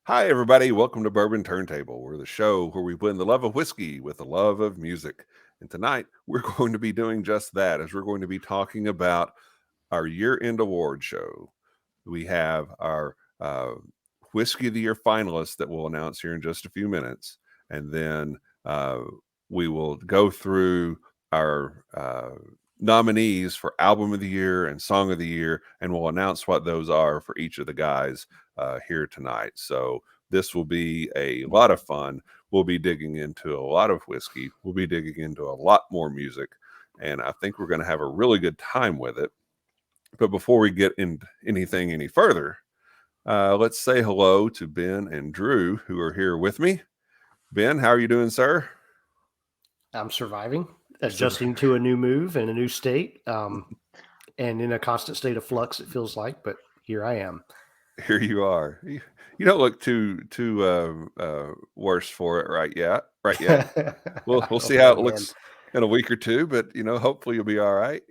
Hi, everybody. Welcome to Bourbon Turntable. We're the show where we blend the love of whiskey with the love of music. And tonight, we're going to be doing just that, as we're going to be talking about our year-end award show. We have our Whiskey of the Year finalists that we'll announce here in just a few minutes. And then we will go through our nominees for Album of the Year and Song of the Year, and we'll announce what those are for each of the guys here tonight. So this will be a lot of fun. We'll be digging into a lot of whiskey. We'll be digging into a lot more music, and I think we're going to have a really good time with it. But before we get into anything any further, let's say hello to Ben and Drew, who are here with me. Ben, how are you doing, sir? I'm surviving, adjusting to a new move and a new state, and in a constant state of flux, it feels like, but here I am. Here you are. You don't look too worse for it right yet. We'll see how it looks in a week or two, but hopefully you'll be all right.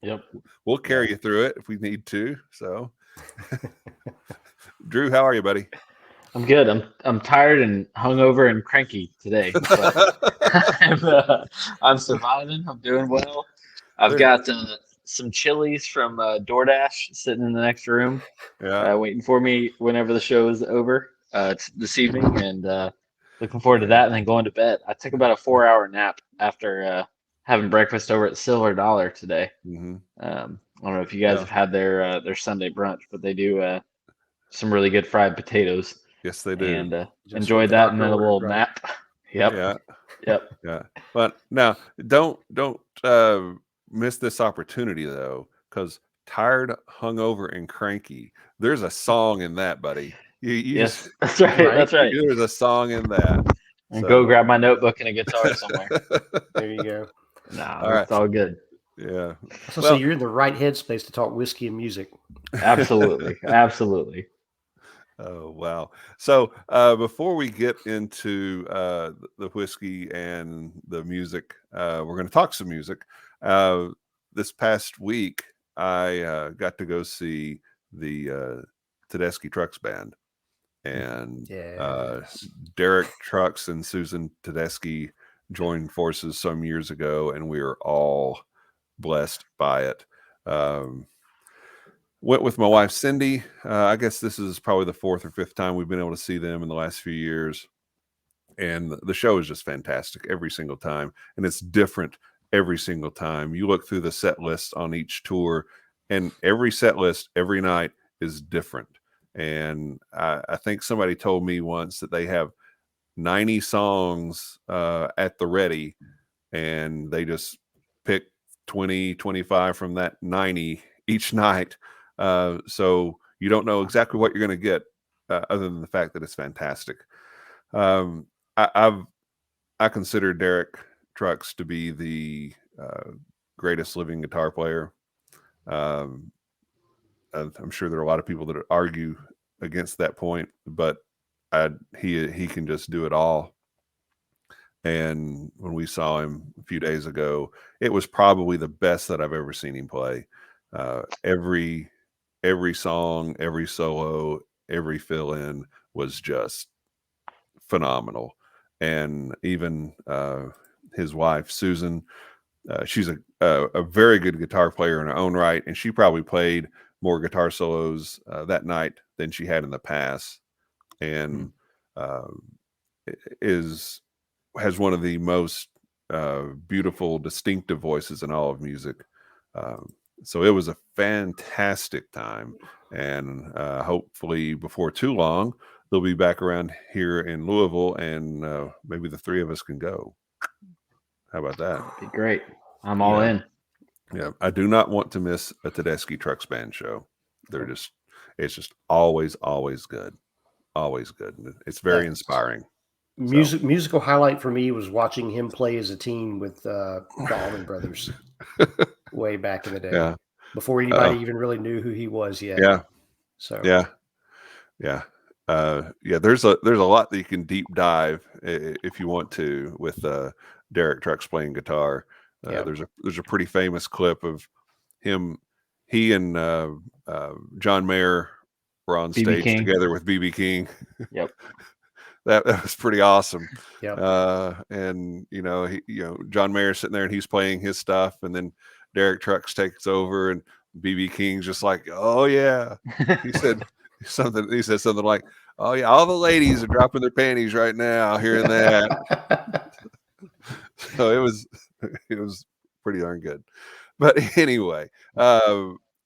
Yep. We'll carry you through it if we need to. So Drew, how are you, buddy? I'm good. I'm tired and hungover and cranky today, but I'm surviving. I'm doing well. I've got some chilies from DoorDash sitting in the next room, waiting for me whenever the show is over this evening, and looking forward to that. And then going to bed. I took about a 4-hour nap after having breakfast over at Silver Dollar today. Mm-hmm. I don't know if you guys have had their Sunday brunch, but they do some really good fried potatoes. Yes, they do. And enjoyed that and then a little nap. Yep. Yeah. But now, don't miss this opportunity though, because tired, hungover, and cranky. There's a song in that, buddy. Yes, that's right. That's right. There's a song in that. And go grab my notebook and a guitar somewhere. There you go. It's all good. Yeah. So you're in the right headspace to talk whiskey and music. Absolutely. Absolutely. Oh, wow. So before we get into the whiskey and the music, we're going to talk some music. This past week, I got to go see the Tedeschi Trucks Band. And Derek Trucks and Susan Tedeschi joined forces some years ago, and we were all blessed by it. Went with my wife, Cindy. I guess this is probably the 4th or 5th time we've been able to see them in the last few years. And the show is just fantastic every single time. And it's different every single time. You look through the set list on each tour, and every set list every night is different. And I think somebody told me once that they have 90 songs at the ready, and they just pick 20, 25 from that 90 each night. So you don't know exactly what you're going to get other than the fact that it's fantastic. I consider Derek Trucks to be the greatest living guitar player. I'm sure there are a lot of people that argue against that point, but he can just do it all. And when we saw him a few days ago, it was probably the best that I've ever seen him play. Every song, every solo, every fill-in was just phenomenal. And even his wife, Susan, she's a very good guitar player in her own right, and she probably played more guitar solos that night than she had in the past, and has one of the most beautiful, distinctive voices in all of music. So it was a fantastic time, and hopefully before too long, they'll be back around here in Louisville, and maybe the three of us can go. How about that? That'd be great. I'm all in. Yeah, I do not want to miss a Tedeschi Trucks Band show. It's just always good. Always good. It's very inspiring. Musical highlight for me was watching him play as a team with the Allman Brothers way back in the day, before anybody even really knew who he was yet. Yeah. So yeah. There's a lot that you can deep dive if you want to with Derek Trucks playing guitar. There's a pretty famous clip of him. He and John Mayer were on BB stage King. together with BB King. Yep. That was pretty awesome. Yep. And John Mayer's sitting there and he's playing his stuff, and then Derek Trucks takes over, and BB King's just like, "Oh yeah." He said something like, "Oh yeah, all the ladies are dropping their panties right now hearing that." So it was pretty darn good. But anyway,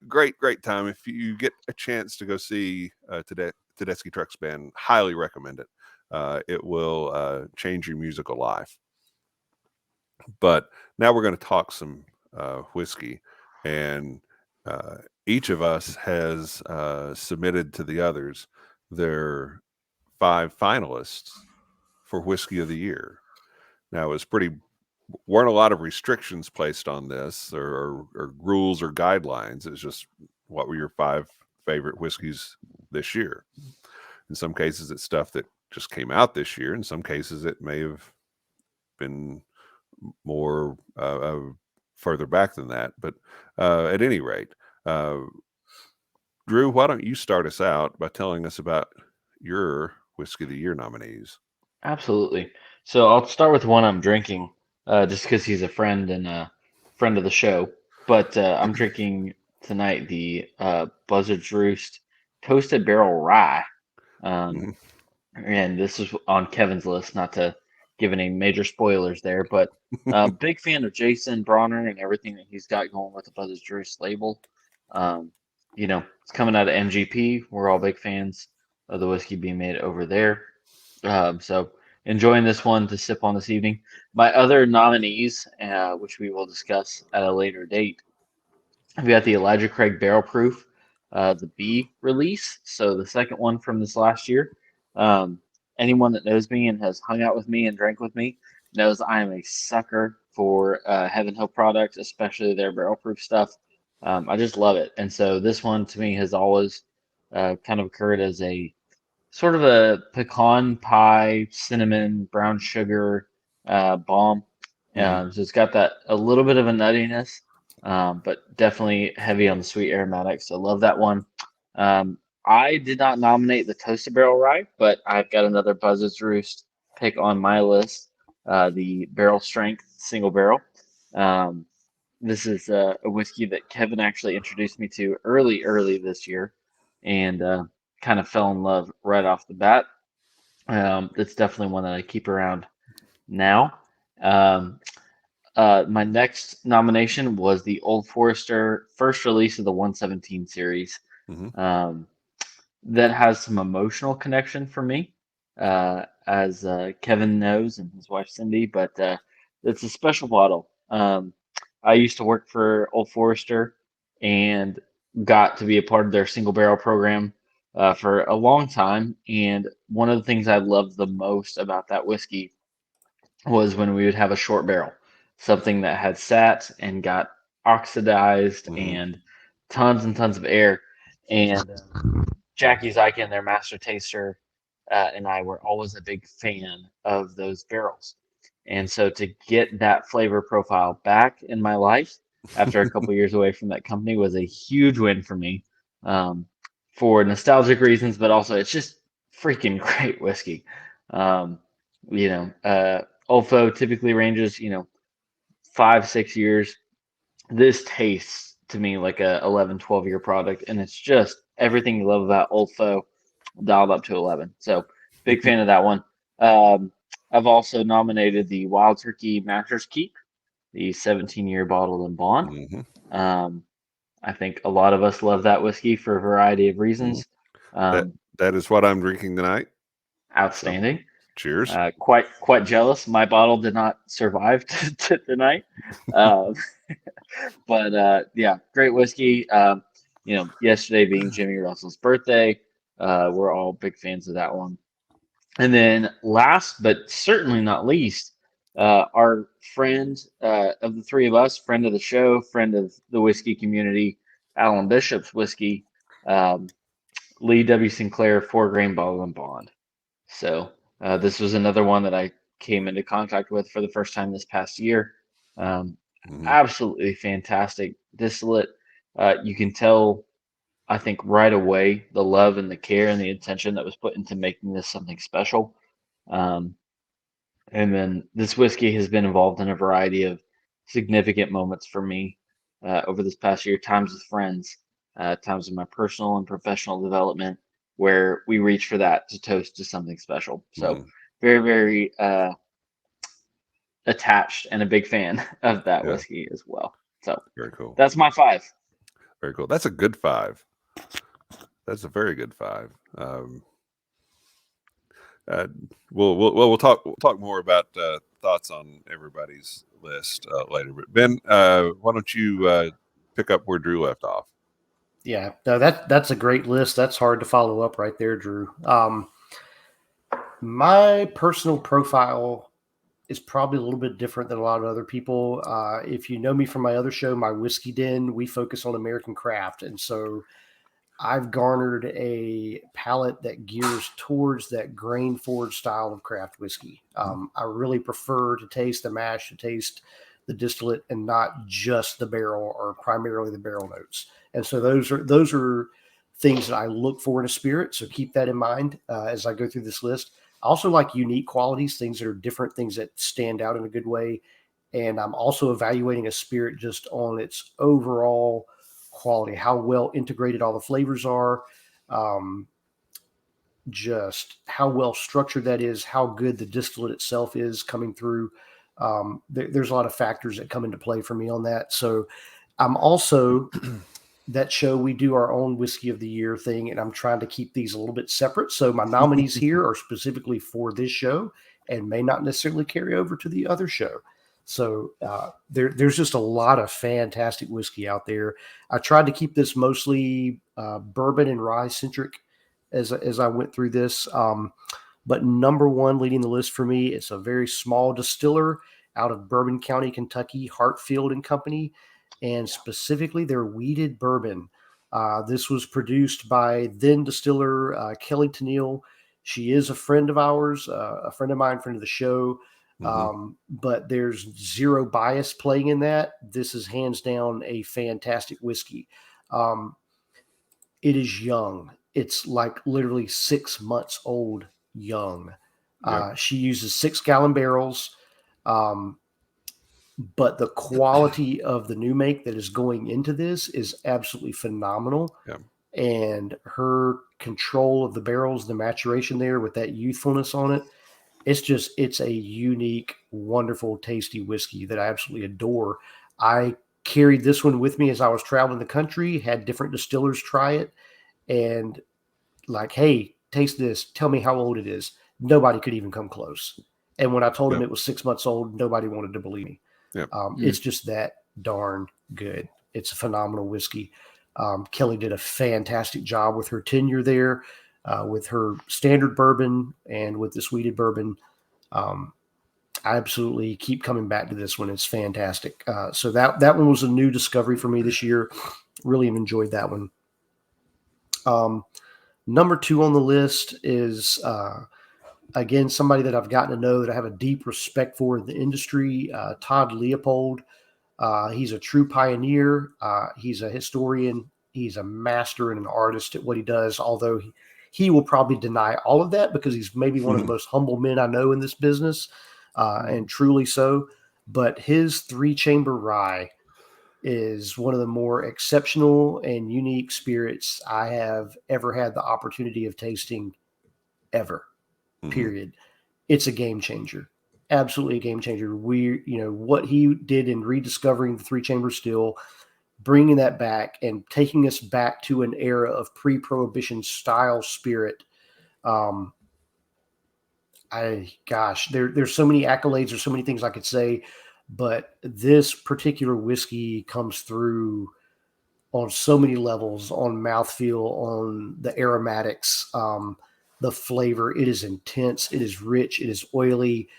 great time. If you get a chance to go see Tedeschi Trucks Band, highly recommend it. It will change your musical life. But now we're going to talk some whiskey, and each of us has submitted to the others their 5 finalists for Whiskey of the Year. Now, weren't a lot of restrictions placed on this, or rules or guidelines. It's just, what were your 5 favorite whiskeys this year? In some cases, it's stuff that just came out this year. In some cases, it may have been more further back than that. But at any rate, Drew, why don't you start us out by telling us about your Whiskey of the Year nominees? Absolutely. So I'll start with one I'm drinking, just because he's a friend and a friend of the show. But I'm drinking tonight the Buzzards Roost Toasted Barrel Rye. And this is on Kevin's list, not to give any major spoilers there, but big fan of Jason Brauner and everything that he's got going with the Buzzards Roost label. It's coming out of MGP. We're all big fans of the whiskey being made over there. So enjoying this one to sip on this evening. My other nominees, which we will discuss at a later date, we got the Elijah Craig Barrel Proof, the B release. So the second one from this last year. Anyone that knows me and has hung out with me and drank with me knows I am a sucker for Heaven Hill products, especially their barrel proof stuff. I just love it. And so this one to me has always kind of occurred as a sort of a pecan pie, cinnamon, brown sugar bomb. So it's got that a little bit of a nuttiness, but definitely heavy on the sweet aromatics. So love that one. I did not nominate the Toasted Barrel Rye, but I've got another Buzzards Roost pick on my list, the Barrel Strength Single Barrel. This is a whiskey that Kevin actually introduced me to early this year, and kind of fell in love right off the bat. It's definitely one that I keep around now. My next nomination was the Old Forester first release of the 117 series. That has some emotional connection for me, as Kevin knows and his wife Cindy, but it's a special bottle. I used to work for Old Forester and got to be a part of their single barrel program for a long time. And one of the things I loved the most about that whiskey was when we would have a short barrel, something that had sat and got oxidized and tons of air. And Jackie Zykin, their master taster, and I were always a big fan of those barrels. And so to get that flavor profile back in my life after a couple years away from that company was a huge win for me, for nostalgic reasons, but also it's just freaking great whiskey. Olfo typically ranges, 5-6 years. This tastes to me like a 11-12 year product, and it's just everything you love about Olfo dialed up to 11. So big fan of that one. I've also nominated the Wild Turkey Master's Keep, the 17-year bottled and bond. I think a lot of us love that whiskey for a variety of reasons. That is what I'm drinking tonight. Outstanding. So, cheers. Quite jealous. My bottle did not survive tonight. But yeah, great whiskey. Yesterday being Jimmy Russell's birthday, we're all big fans of that one. And then last but certainly not least, our friend of the three of us, friend of the show, friend of the whiskey community, Alan Bishop's whiskey, Lee W. Sinclair 4-grain bottle and bond. So this was another one that I came into contact with for the first time this past year. Absolutely fantastic distillate. You can tell I think right away, the love and the care and the attention that was put into making this something special. And then this whiskey has been involved in a variety of significant moments for me over this past year, times with friends, times in my personal and professional development, where we reach for that to toast to something special. So very, very attached and a big fan of that whiskey as well. So very cool. That's my 5. Very cool. That's a good 5. That's a very good 5. We'll talk more about thoughts on everybody's list later. But Ben, why don't you pick up where Drew left off? Yeah, no, that's a great list. That's hard to follow up right there, Drew. My personal profile is probably a little bit different than a lot of other people. If you know me from my other show, My Whiskey Den, we focus on American craft. And so I've garnered a palate that gears towards that grain forward style of craft whiskey. I really prefer to taste the mash, to taste the distillate, and not just the barrel or primarily the barrel notes. And so those are things that I look for in a spirit. So keep that in mind as I go through this list. I also like unique qualities, things that are different, things that stand out in a good way. And I'm also evaluating a spirit just on its overall quality, how well integrated all the flavors are, just how well structured that is, how good the distillate itself is coming through. There's a lot of factors that come into play for me on that. So I'm also that show, we do our own whiskey of the year thing, and I'm trying to keep these a little bit separate. So my nominees here are specifically for this show and may not necessarily carry over to the other show. So there's just a lot of fantastic whiskey out there. I tried to keep this mostly bourbon and rye centric as I went through this. But number one leading the list for me, it's a very small distiller out of Bourbon County, Kentucky, Hartfield and Company, and specifically their wheated bourbon. This was produced by then distiller Kelly Tennille. She is a friend of ours, a friend of mine, friend of the show. But there's zero bias playing in that. This is hands down a fantastic whiskey. It is young. It's like literally 6 months old young. She uses 6-gallon barrels. But the quality of the new make that is going into this is absolutely phenomenal. And her control of the barrels, the maturation there with that youthfulness on it, it's a unique, wonderful, tasty whiskey that I absolutely adore. I carried this one with me as I was traveling the country, had different distillers try it, and like, hey, taste this. Tell me how old it is. Nobody could even come close. And when I told them it was 6 months old, nobody wanted to believe me. It's just that darn good. It's a phenomenal whiskey. Kelly did a fantastic job with her tenure there, with her standard bourbon and with this wheated bourbon. I absolutely keep coming back to this one. It's fantastic. So that one was a new discovery for me this year. Really enjoyed that one. Number 2 on the list is, again, somebody that I've gotten to know that I have a deep respect for in the industry, Todd Leopold. He's a true pioneer. He's a historian. He's a master and an artist at what he does, although he will probably deny all of that because he's maybe one of the most humble men I know in this business, and truly so. But his 3-chamber rye is one of the more exceptional and unique spirits I have ever had the opportunity of tasting ever. Period. It's a game changer. Absolutely a game changer. What he did in rediscovering the 3-chamber still, bringing that back and taking us back to an era of pre-prohibition style spirit. There's so many accolades. There's so many things I could say, but this particular whiskey comes through on so many levels, on mouthfeel, on the aromatics, the flavor. It is intense. It is rich. It is oily.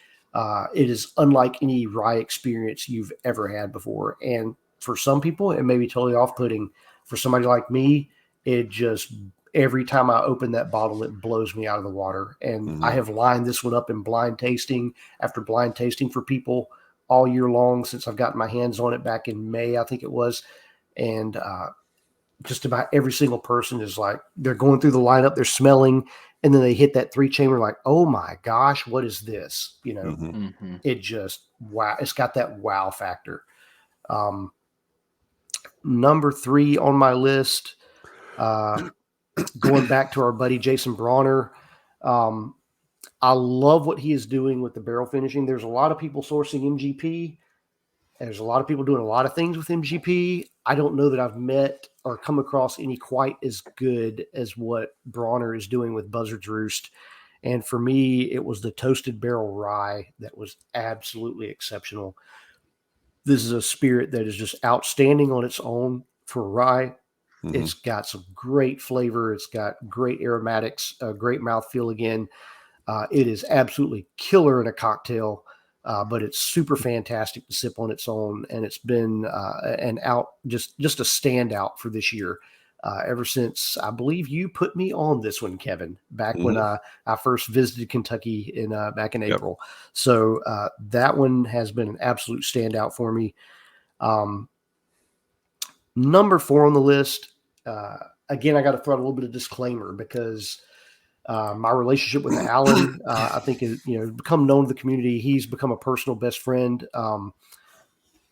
It is unlike any rye experience you've ever had before. And for some people, it may be totally off-putting. For somebody like me, it just, every time I open that bottle, it blows me out of the water. And I have lined this one up in blind tasting after blind tasting for people all year long since I've gotten my hands on it back in May, I think it was. And just about every single person is like, they're going through the lineup, they're smelling, and then they hit that 3-chamber, like, oh my gosh, what is this? You know, it just, wow. It's got that wow factor. Number 3 on my list, going back to our buddy Jason Brauner. I love what he is doing with the barrel finishing. There's a lot of people sourcing MGP. There's a lot of people doing a lot of things with MGP. I don't know that I've met or come across any quite as good as what Brauner is doing with Buzzards Roost. And for me, it was the toasted barrel rye that was absolutely exceptional. This is a spirit that is just outstanding on its own for rye. It's got some great flavor. It's got great aromatics, great mouthfeel again. It is absolutely killer in a cocktail, but it's super fantastic to sip on its own. And it's been just a standout for this year. Ever since I believe you put me on this one, Kevin, back when I first visited Kentucky back in April. So that one has been an absolute standout for me. Number 4 on the list. Again, I got to throw out a little bit of disclaimer because my relationship with Alan, I think, is, become known to the community. He's become a personal best friend.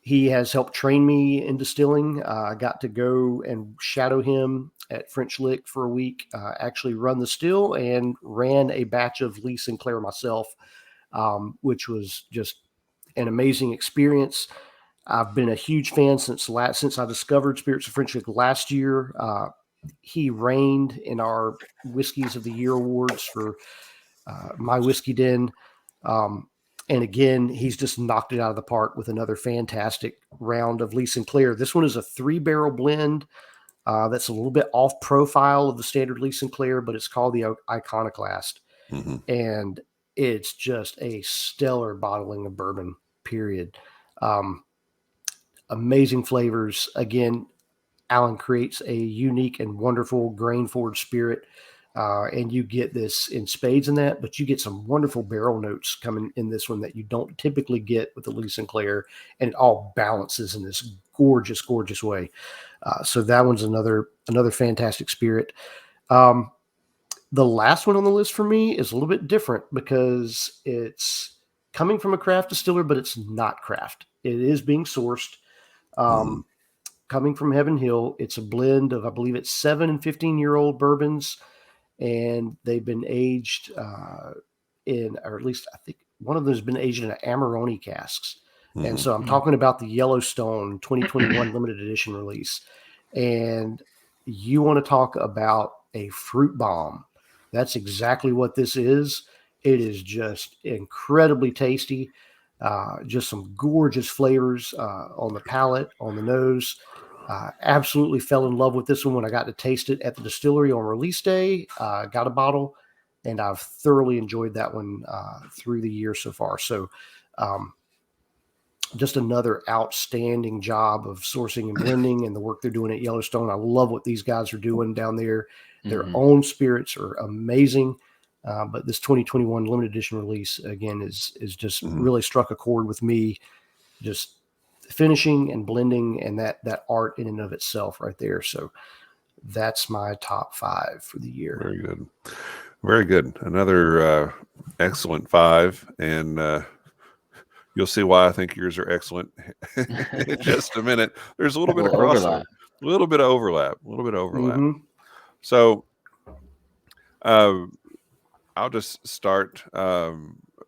He has helped train me in distilling. I got to go and shadow him at French Lick for a week, actually run the still, and ran a batch of Lee Sinclair myself, which was just an amazing experience. I've been a huge fan since I discovered Spirits of French Lick last year. He reigned in our Whiskeys of the Year awards for my whiskey den. And again, he's just knocked it out of the park with another fantastic round of Lee Sinclair. This one is a 3-barrel blend that's a little bit off profile of the standard Lee Sinclair, but it's called the Iconoclast. And it's just a stellar bottling of bourbon, period. Amazing flavors. Again, Alan creates a unique and wonderful grain-forward spirit. And you get this in spades in that, but you get some wonderful barrel notes coming in this one that you don't typically get with the Lee Sinclair, and it all balances in this gorgeous, gorgeous way. So that one's another fantastic spirit. The last one on the list for me is a little bit different because it's coming from a craft distiller, but it's not craft. It is being sourced. Coming from Heaven Hill. It's a blend of, I believe it's 7 and 15-year-old bourbons. And they've been aged or at least I think one of them has been aged in Amarone casks. And so I'm talking about the Yellowstone 2021 limited edition release. And you want to talk about a fruit bomb. That's exactly what this is. It is just incredibly tasty. Just some gorgeous flavors on the palate, on the nose. Absolutely fell in love with this one when I got to taste it at the distillery on release day. Got a bottle, and I've thoroughly enjoyed that one through the year so far. So just another outstanding job of sourcing and blending and the work they're doing at Yellowstone. I love what these guys are doing down there. Their own spirits are amazing. But this 2021 limited edition release, again, is just really struck a chord with me. Just finishing and blending and that art in and of itself right there. So that's my top 5 for the year. Very good. Very good. Another excellent 5. And you'll see why I think yours are excellent in just a minute. There's a little bit of crossover, a little bit of overlap. So I'll just start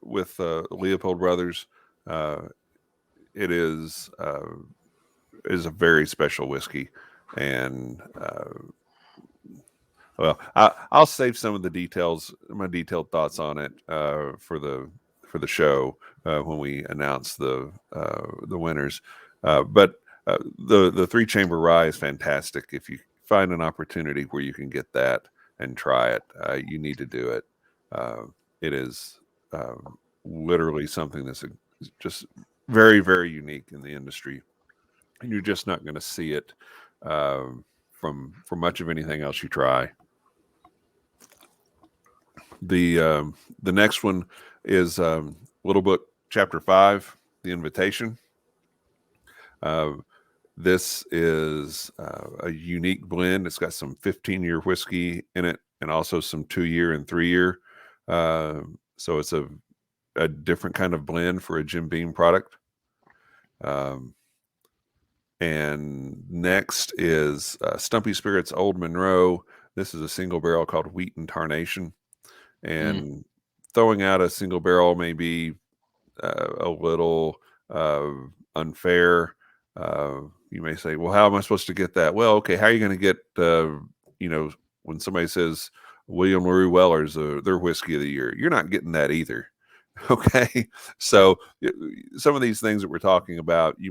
with Leopold Brothers. It is a very special whiskey, and well, I'll save some of the details, my detailed thoughts on it for the show when we announce the winners. But the 3-chamber rye is fantastic. If you find an opportunity where you can get that and try it, you need to do it. It is literally something that's just very, very unique in the industry, and you're just not going to see it from much of anything else you try. The next one is Little Book Chapter 5, The Invitation. This is a unique blend. It's got some 15-year whiskey in it, and also some 2-year and 3-year. So it's a different kind of blend for a Jim Beam product. And next is Stumpy Spirits Old Monroe. This is a single barrel called Wheaton Tarnation. And throwing out a single barrel may be a little unfair. You may say, well, how am I supposed to get that? Well, okay, how are you going to get, when somebody says William LaRue Weller's their whiskey of the year, you're not getting that either. Okay. So some of these things that we're talking about, they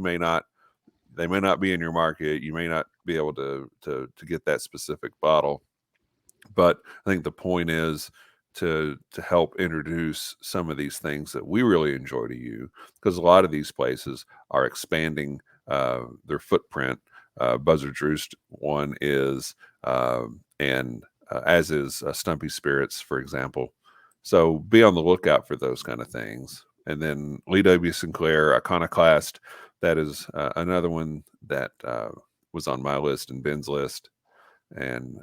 may not be in your market. You may not be able to get that specific bottle. But I think the point is to help introduce some of these things that we really enjoy to you, because a lot of these places are expanding their footprint. Buzzards Roost one is, and as is Stumpy Spirits, for example. So be on the lookout for those kind of things. And then Lee W. Sinclair, Iconoclast, that is another one that was on my list and Ben's list. And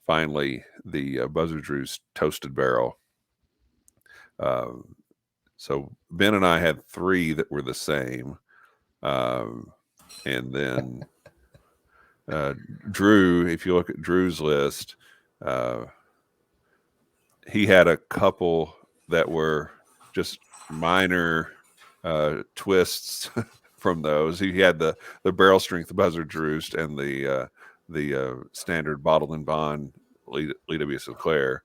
finally, the Buzzards Roost Toasted Barrel. So Ben and I had 3 that were the same. And then Drew, if you look at Drew's list, he had a couple that were just minor twists from those. He had the barrel strength Buzzards Roost and the standard bottled and bond Lee W. Sinclair.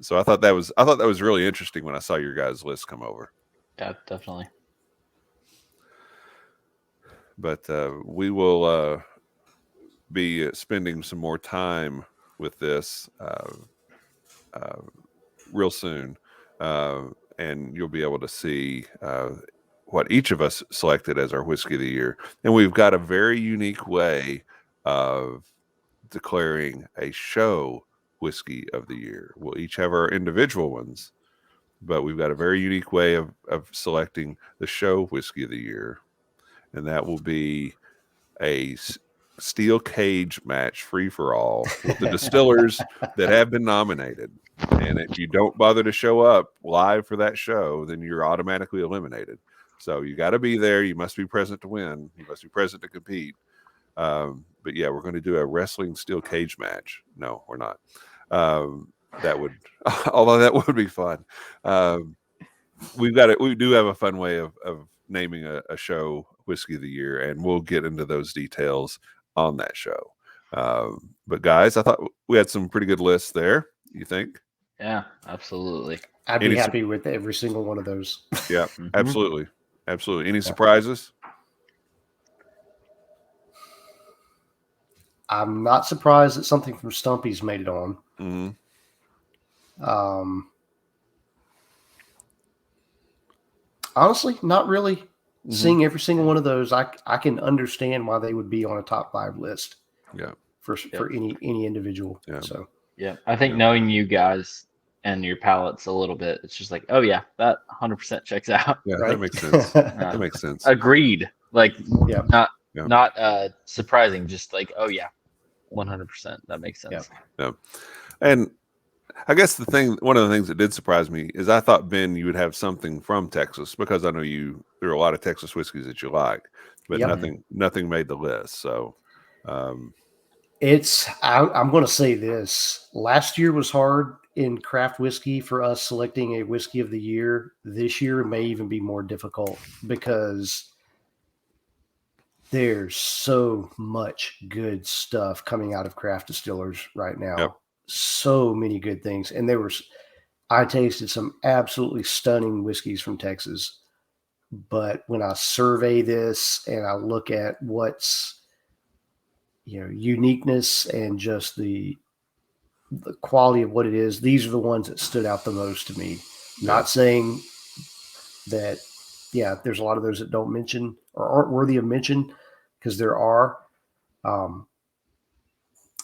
So I thought that was really interesting when I saw your guys' list come over. Yeah, definitely. But we will be spending some more time with this real soon, and you'll be able to see what each of us selected as our whiskey of the year. And we've got a very unique way of declaring a show whiskey of the year. We'll each have our individual ones, but we've got a very unique way of selecting the show whiskey of the year. And that will be a steel cage match, free for all, with the distillers that have been nominated. And if you don't bother to show up live for that show, then you're automatically eliminated. So you got to be there. You must be present to win. You must be present to compete. But yeah, we're going to do a wrestling steel cage match. No, we're not. That would, although that would be fun. We do have a fun way of naming a show whiskey of the year, and we'll get into those details on that show. But guys, I thought we had some pretty good lists there. You think? Yeah, absolutely. I'd be happy with every single one of those. Yeah, absolutely. Any surprises? I'm not surprised that something from Stumpy's made it on. Honestly, not really. Seeing every single one of those, I can understand why they would be on a top 5 list. Yeah, for any individual. Yeah. So yeah, I think knowing you guys and your palates a little bit, it's just like, oh yeah, that 100% checks out. Yeah, right? that makes sense. That makes sense. Agreed. Like, yeah. not surprising. Just like, oh yeah, 100%. That makes sense. Yeah. And I guess one of the things that did surprise me is I thought, Ben, you would have something from Texas, because I know there are a lot of Texas whiskeys that you like, but nothing made the list. So I'm going to say this. Last year was hard in craft whiskey for us selecting a whiskey of the year. This year may even be more difficult because there's so much good stuff coming out of craft distillers right now. Yep. So many good things. And I tasted some absolutely stunning whiskeys from Texas. But when I survey this and I look at what's, uniqueness and just the quality of what it is, these are the ones that stood out the most to me. Yeah. Not saying that, there's a lot of those that don't mention or aren't worthy of mention, because there are.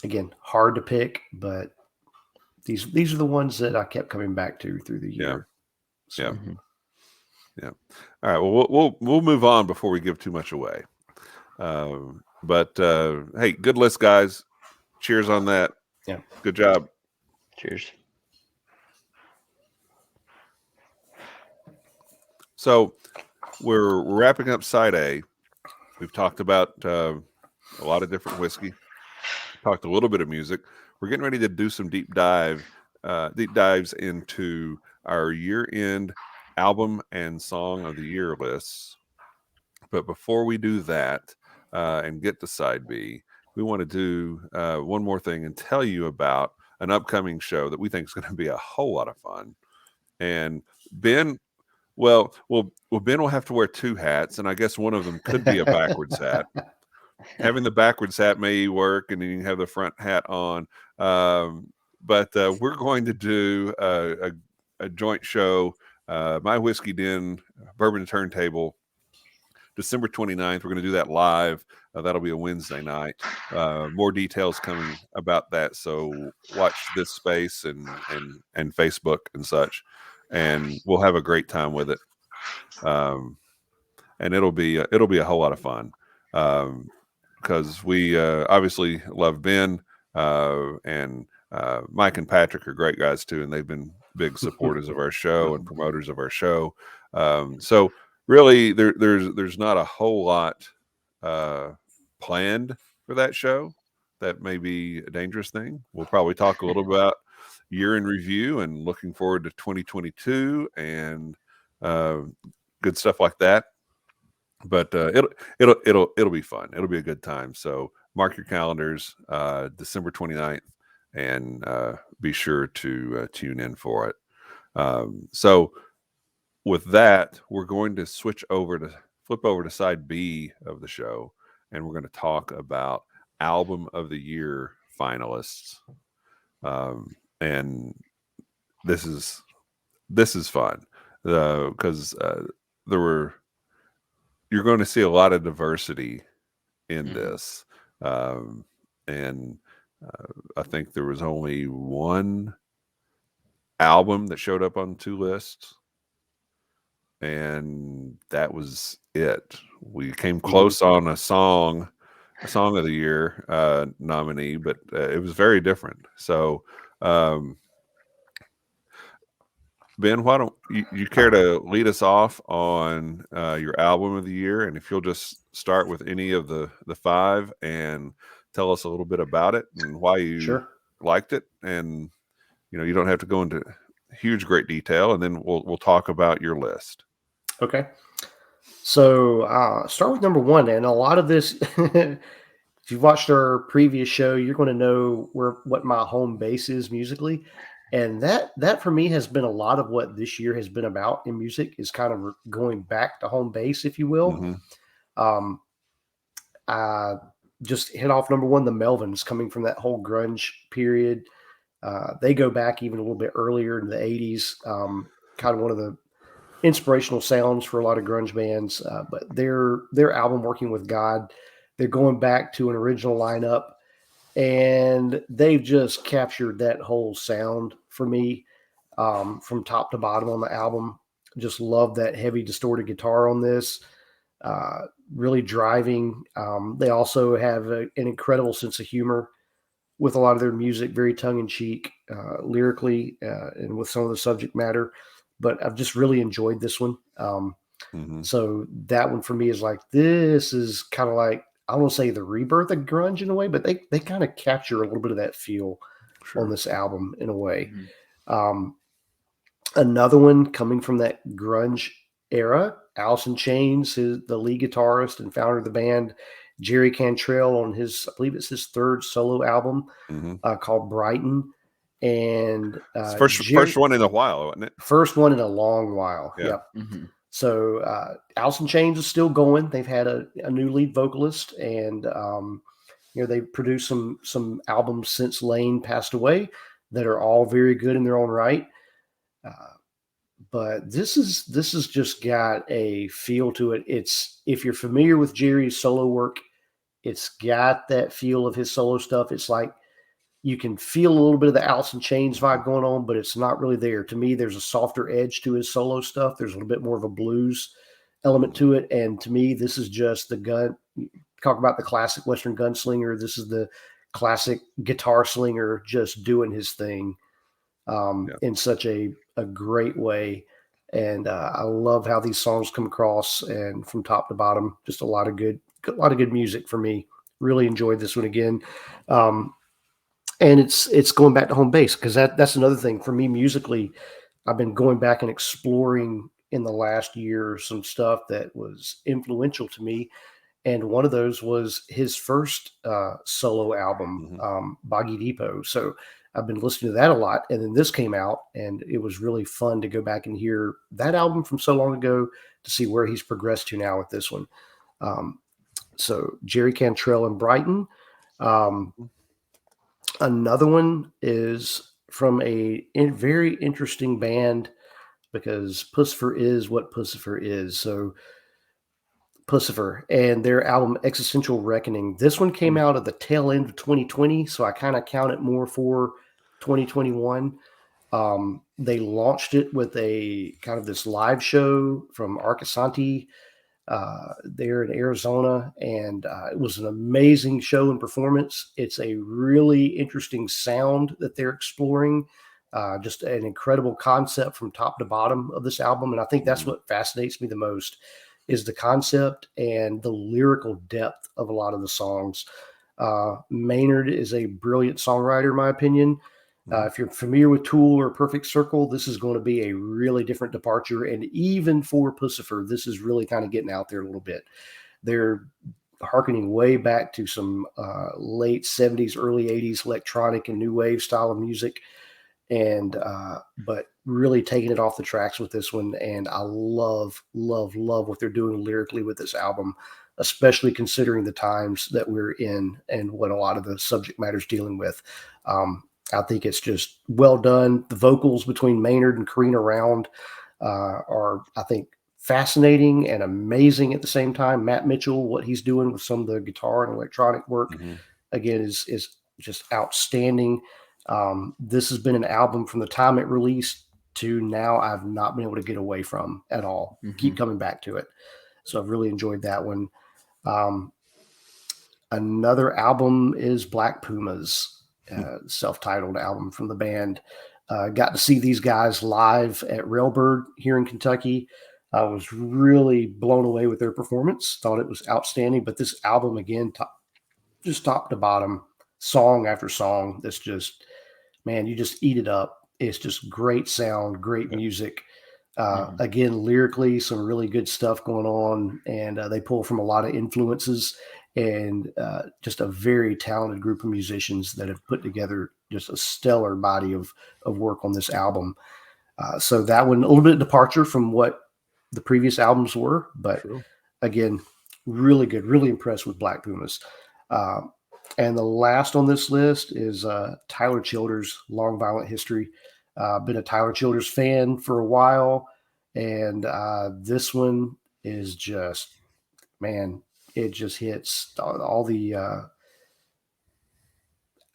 Again, hard to pick, but these are the ones that I kept coming back to through the year. Yeah. So. Yeah. All right. Well, we'll move on before we give too much away. But hey, good list, guys. Cheers on that. Yeah. Good job. Cheers. So we're wrapping up side A. We've talked about a lot of different whiskey. Talked a little bit of music. We're getting ready to do some deep dives into our year-end album and song of the year lists. But before we do that and get to side B, we want to do one more thing and tell you about an upcoming show that we think is going to be a whole lot of fun. And Ben, well, Ben will have to wear two hats, and I guess one of them could be a backwards hat. Having the backwards hat may work, and then you can have the front hat on. But we're going to do a joint show, My Whiskey Den, Bourbon Turntable, December 29th. We're going to do that live. That'll be a Wednesday night. More details coming about that. So watch this space and Facebook and such, and we'll have a great time with it. And it'll be a whole lot of fun. Because we obviously love Ben, and Mike and Patrick are great guys too, and they've been big supporters of our show and promoters of our show. So really, there's not a whole lot planned for that show. That may be a dangerous thing. We'll probably talk a little about year in review and looking forward to 2022 and good stuff like that. But it'll be fun. It'll be a good time. So mark your calendars, December 29th, and be sure to tune in for it. So with that, we're going to flip over to side B of the show, and we're going to talk about album of the year finalists. And this is fun because you're going to see a lot of diversity in this. And I think there was only one album that showed up on two lists, and that was it. We came close on a song of the year nominee, but it was very different. So Ben, why don't you care to lead us off on your album of the year? And if you'll just start with any of the five and tell us a little bit about it and why you liked it. And, you don't have to go into great detail, and then we'll talk about your list. Okay. So start with number one. And a lot of this, if you've watched our previous show, you're going to know what my home base is musically. And that for me has been a lot of what this year has been about in music, is kind of going back to home base, if you will. I just hit off number one, the Melvins, coming from that whole grunge period. They go back even a little bit earlier in the 80s, kind of one of the inspirational sounds for a lot of grunge bands. But their album, Working with God, they're going back to an original lineup. And they've just captured that whole sound for me, from top to bottom on the album. Just love that heavy distorted guitar on this, really driving. They also have an incredible sense of humor with a lot of their music, very tongue-in-cheek lyrically, and with some of the subject matter. But I've just really enjoyed this one. So that one for me is like, this is kind of like, I won't say the rebirth of grunge in a way, but they kind of capture a little bit of that feel on this album in a way. Another one coming from that grunge era, Allison Change, the lead guitarist and founder of the band, Jerry Cantrell, on I believe it's his third solo album called Brighton. And first one in a while, wasn't it? First one in a long while. Yeah. Yep. So Allison Change is still going. They've had a new lead vocalist, and they've produced some albums since Lane passed away that are all very good in their own right. But this is just got a feel to it. It's, if you're familiar with Jerry's solo work, it's got that feel of his solo stuff. It's like you can feel a little bit of the Allison Change vibe going on, but it's not really there. To me, there's a softer edge to his solo stuff. There's a little bit more of a blues element to it. And to me, this is just the talk about the classic Western gunslinger. This is the classic guitar slinger just doing his thing in such a great way. And I love how these songs come across, and from top to bottom, just a lot of good music for me. Really enjoyed this one again. And it's going back to home base, because that's another thing for me musically. I've been going back and exploring in the last year some stuff that was influential to me. And one of those was his first solo album, Boggy Depot. So I've been listening to that a lot. And then this came out, and it was really fun to go back and hear that album from so long ago to see where he's progressed to now with this one. So Jerry Cantrell and Brighton. Another one is from a very interesting band, because Pussifer is what Pussifer is. So Pussifer and their album Existential Reckoning. This one came out at the tail end of 2020, so I kind of count it more for 2021. They launched it with a kind of this live show from Arcasanti there in Arizona, and it was an amazing show and performance. It's a really interesting sound that they're exploring. Just an incredible concept from top to bottom of this album, and I think that's what fascinates me the most, is the concept and the lyrical depth of a lot of the songs. Maynard is a brilliant songwriter, in my opinion. If you're familiar with Tool or Perfect Circle, this is going to be a really different departure. And even for Pussifer, this is really kind of getting out there a little bit. They're hearkening way back to some late 70s, early 80s electronic and new wave style of music. And but really taking it off the tracks with this one. And I love what they're doing lyrically with this album, especially considering the times that we're in and what a lot of the subject matter is dealing with. I think it's just well done. The vocals between Maynard and Karina Round are, I think, fascinating and amazing at the same time. Matt Mitchell, what he's doing with some of the guitar and electronic work, again, is just outstanding. This has been an album from the time it released to now I've not been able to get away from at all. Keep coming back to it. So I've really enjoyed that one. Another album is Black Pumas, self-titled album from the band. Got to see these guys live at Railbird here in Kentucky. I was really blown away with their performance. Thought it was outstanding. But this album, again, just top to bottom, song after song, that's just, man, you just eat it up. It's just great sound, great music. Again, lyrically, some really good stuff going on. And they pull from a lot of influences, and just a very talented group of musicians that have put together just a stellar body of work on this album. So that one, a little bit of departure from what the previous albums were, but again, really good, really impressed with Black Pumas. And the last on this list is Tyler Childers' Long Violent History. Been a Tyler Childers fan for a while, and this one is just, man, it just hits all the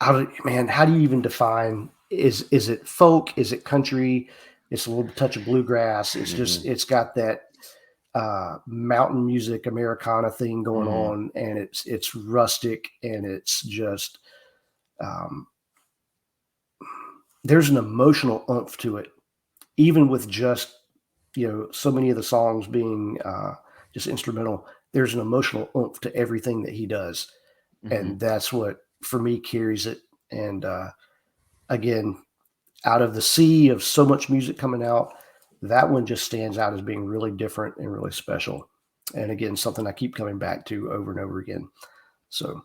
how do you even define, is it folk, is it country, it's a little touch of bluegrass, it's just, it's got that mountain music Americana thing going on, and it's rustic, and it's just there's an emotional oomph to it, even with just, so many of the songs being just instrumental. There's an emotional oomph to everything that he does. And that's what, for me, carries it. And again, out of the sea of so much music coming out, that one just stands out as being really different and really special. And again, something I keep coming back to over and over again. So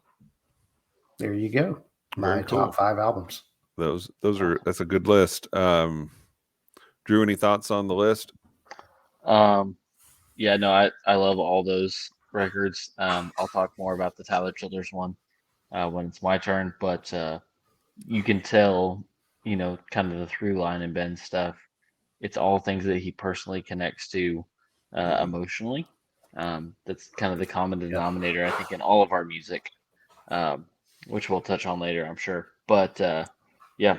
there you go. My top 5 albums. That's a good list. Drew, any thoughts on the list? Yeah, no, I love all those records. I'll talk more about the Tyler Childers one when it's my turn, but you can tell, kind of the through line in Ben's stuff. It's all things that he personally connects to emotionally. That's kind of the common denominator, I think, in all of our music, which we'll touch on later, I'm sure. But yeah,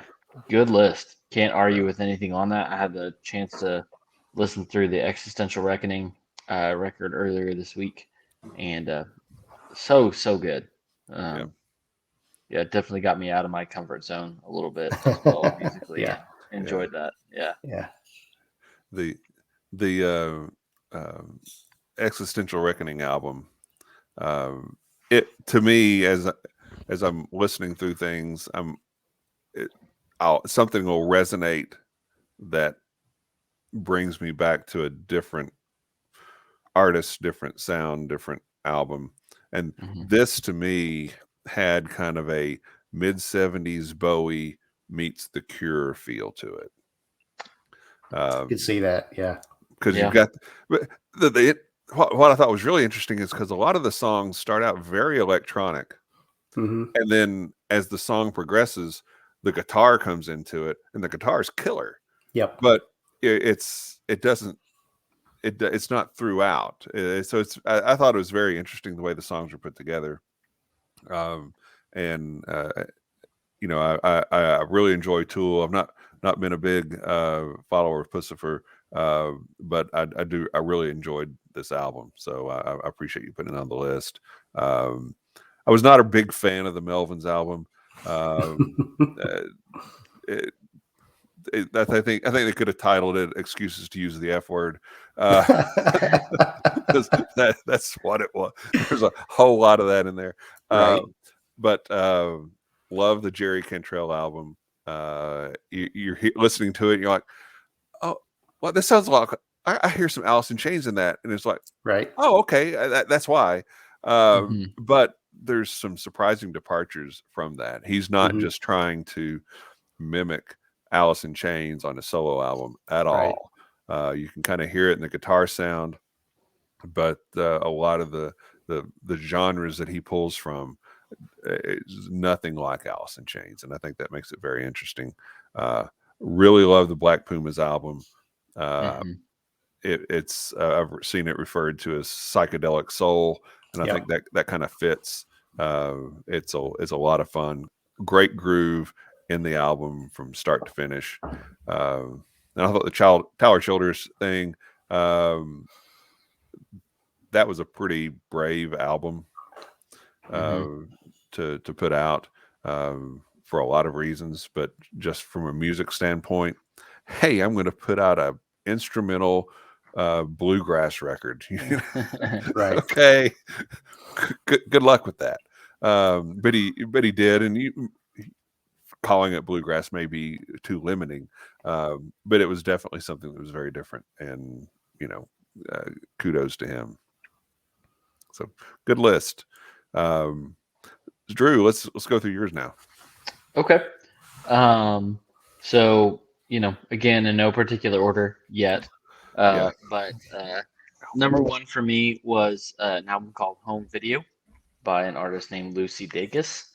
good list. Can't argue with anything on that. I had the chance to listen through the Existential Reckoning record earlier this week, and so good. Yeah. Yeah, it definitely got me out of my comfort zone a little bit as well musically. Yeah. Enjoyed that. Yeah. Yeah. The Existential Reckoning album. It to me as I'm listening through things, something will resonate that brings me back to a different artist, different sound, different album. And this to me had kind of a mid-70s Bowie meets The Cure feel to it. You can see that. Yeah. Because you've got what I thought was really interesting is because a lot of the songs start out very electronic. Mm-hmm. And then as the song progresses, the guitar comes into it, and the guitar is killer. Yep. But it's not throughout. So I thought it was very interesting the way the songs were put together. And I really enjoy Tool. I've not been a big follower of Pussifer, but I really enjoyed this album. So I appreciate you putting it on the list. I was not a big fan of the Melvins album. I think they could have titled it "Excuses to Use the F Word." That's what it was. There's a whole lot of that in there. Right. But love the Jerry Cantrell album. You're listening to it, and you're like, "Oh, well, this sounds like I hear some Allison Change in that," and it's like, right. "Oh, okay, that's why." But there's some surprising departures from that. He's not just trying to mimic Allison Chains on a solo album at all. You can kind of hear it in the guitar sound, but a lot of the genres that he pulls from is nothing like Allison Chains, and I think that makes it very interesting. Really love the Black Pumas album. It's I've seen it referred to as psychedelic soul, and I think that kind of fits. It's a lot of fun, great groove in the album from start to finish. And I thought the Tyler Childers thing, that was a pretty brave album to put out for a lot of reasons, but just from a music standpoint, hey, I'm going to put out a instrumental bluegrass record. Right. Okay. Good luck with that. But he did, and calling it bluegrass may be too limiting, but it was definitely something that was very different, and kudos to him. So good list. Drew, let's go through yours now. Okay. So again, in no particular order yet, but number one for me was an album called Home Video by an artist named Lucy Dacus.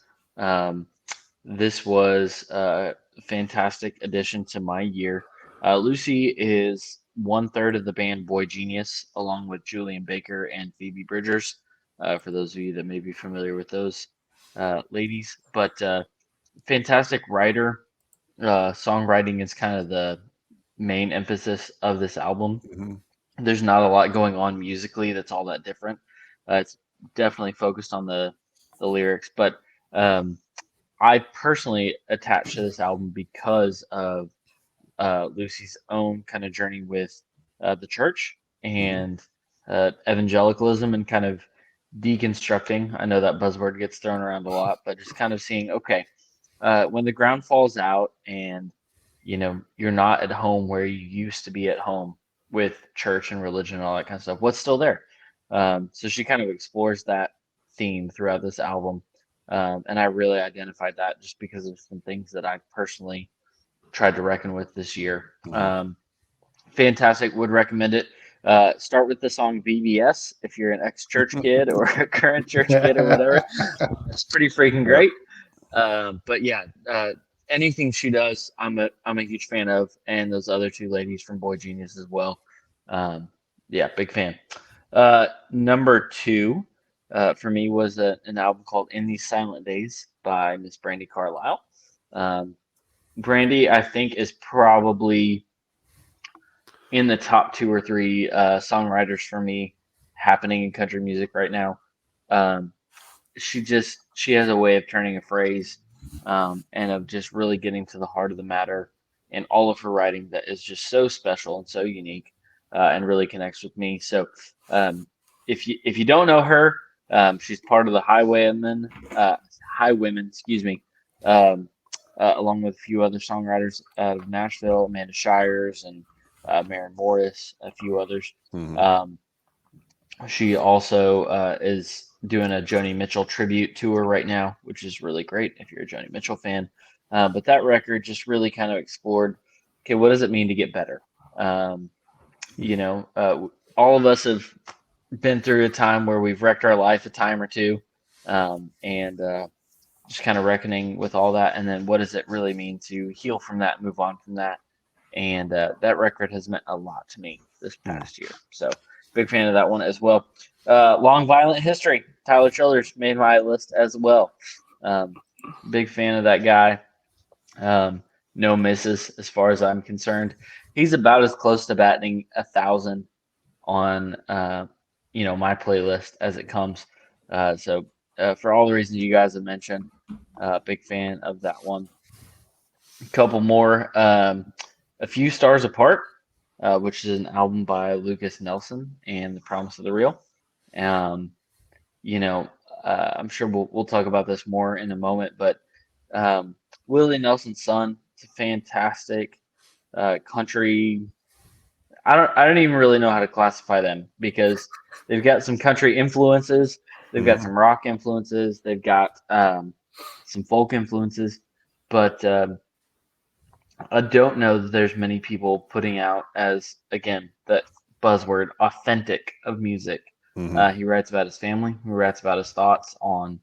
This was a fantastic addition to my year. Lucy is 1/3 of the band Boy Genius, along with Julian Baker and Phoebe Bridgers, for those of you that may be familiar with those ladies. But fantastic writer. Songwriting is kind of the main emphasis of this album. There's not a lot going on musically that's all that different. It's definitely focused on the lyrics, but I personally attached to this album because of Lucy's own kind of journey with the church and evangelicalism, and kind of deconstructing. I know that buzzword gets thrown around a lot, but just kind of seeing, okay, when the ground falls out and you're not at home where you used to be at home with church and religion and all that kind of stuff, what's still there? So she kind of explores that theme throughout this album. And I really identified that just because of some things that I personally tried to reckon with this year. Fantastic. Would recommend it. Start with the song VBS if you're an ex-church kid or a current church kid or whatever. It's pretty freaking great. But yeah, anything she does, I'm a huge fan of, and those other two ladies from Boy Genius as well. Yeah, big fan. Number two for me was an album called In These Silent Days by Miss Brandy Carlisle. Brandy, I think, is probably in the top 2 or 3 songwriters for me happening in country music right now. she has a way of turning a phrase, and of just really getting to the heart of the matter. And all of her writing that is just so special and so unique, and really connects with me. So, if you don't know her, she's part of the Highwaymen, excuse me, along with a few other songwriters out of Nashville, Amanda Shires and Maren Morris, a few others. She also is doing a Joni Mitchell tribute tour right now, which is really great if you're a Joni Mitchell fan. But that record just really kind of explored, okay, what does it mean to get better? All of us have been through a time where we've wrecked our life a time or two, and just kind of reckoning with all that. And then what does it really mean to heal from that, move on from that? And that record has meant a lot to me this past year. So big fan of that one as well. Long Violent History, Tyler Childers made my list as well. Big fan of that guy. No misses as far as I'm concerned. He's about as close to batting 1,000 on my playlist as it comes. So for all the reasons you guys have mentioned, big fan of that one. A couple more. A Few Stars Apart, which is an album by Lucas Nelson and The Promise of the Real. I'm sure we'll talk about this more in a moment, but Willie Nelson's son, it's a fantastic country. I don't even really know how to classify them, because they've got some country influences, they've got some rock influences, they've got some folk influences, but I don't know that there's many people putting out, as again, that buzzword, authentic of music. He writes about his family. He writes about his thoughts on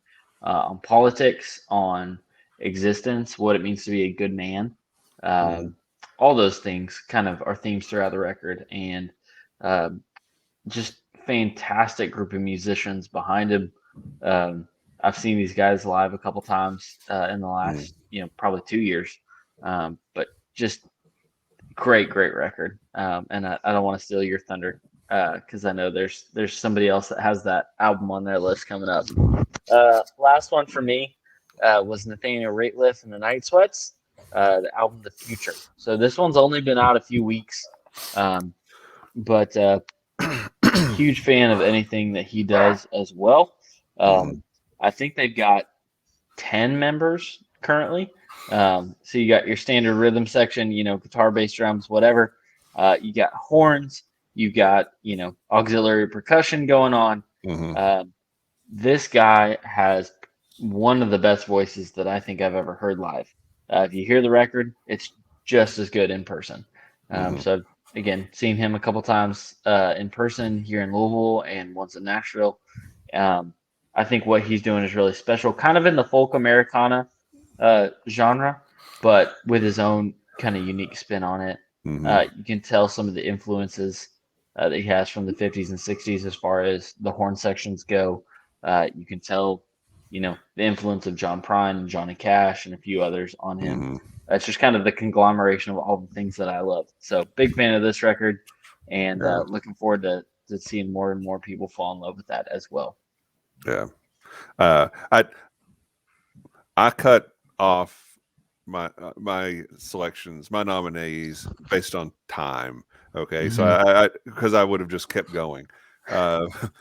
politics, on existence, what it means to be a good man. All those things kind of are themes throughout the record, and just fantastic group of musicians behind him. I've seen these guys live a couple times in the last, probably 2 years. But just great record. And I don't want to steal your thunder, because I know there's somebody else that has that album on their list coming up. Last one for me was Nathaniel Raitliff and the Night Sweats, the album The Future. So this one's only been out a few weeks, but huge fan of anything that he does as well. I think they've got 10 members currently. So you got your standard rhythm section, guitar, bass, drums, whatever. You got horns, you got, auxiliary percussion going on. This guy has one of the best voices that I think I've ever heard live. If you hear the record, it's just as good in person. So again, seen him a couple times in person here in Louisville and once in Nashville. I think what he's doing is really special, kind of in the folk Americana genre, but with his own kind of unique spin on it. You can tell some of the influences that he has from the 50s and 60s as far as the horn sections go. You can tell, the influence of John Prine and Johnny Cash and a few others on him. It's just kind of the conglomeration of all the things that I love. So big fan of this record, and looking forward to seeing more and more people fall in love with that as well. Yeah. I cut off my selections, my nominees based on time. Okay. So because I would have just kept going.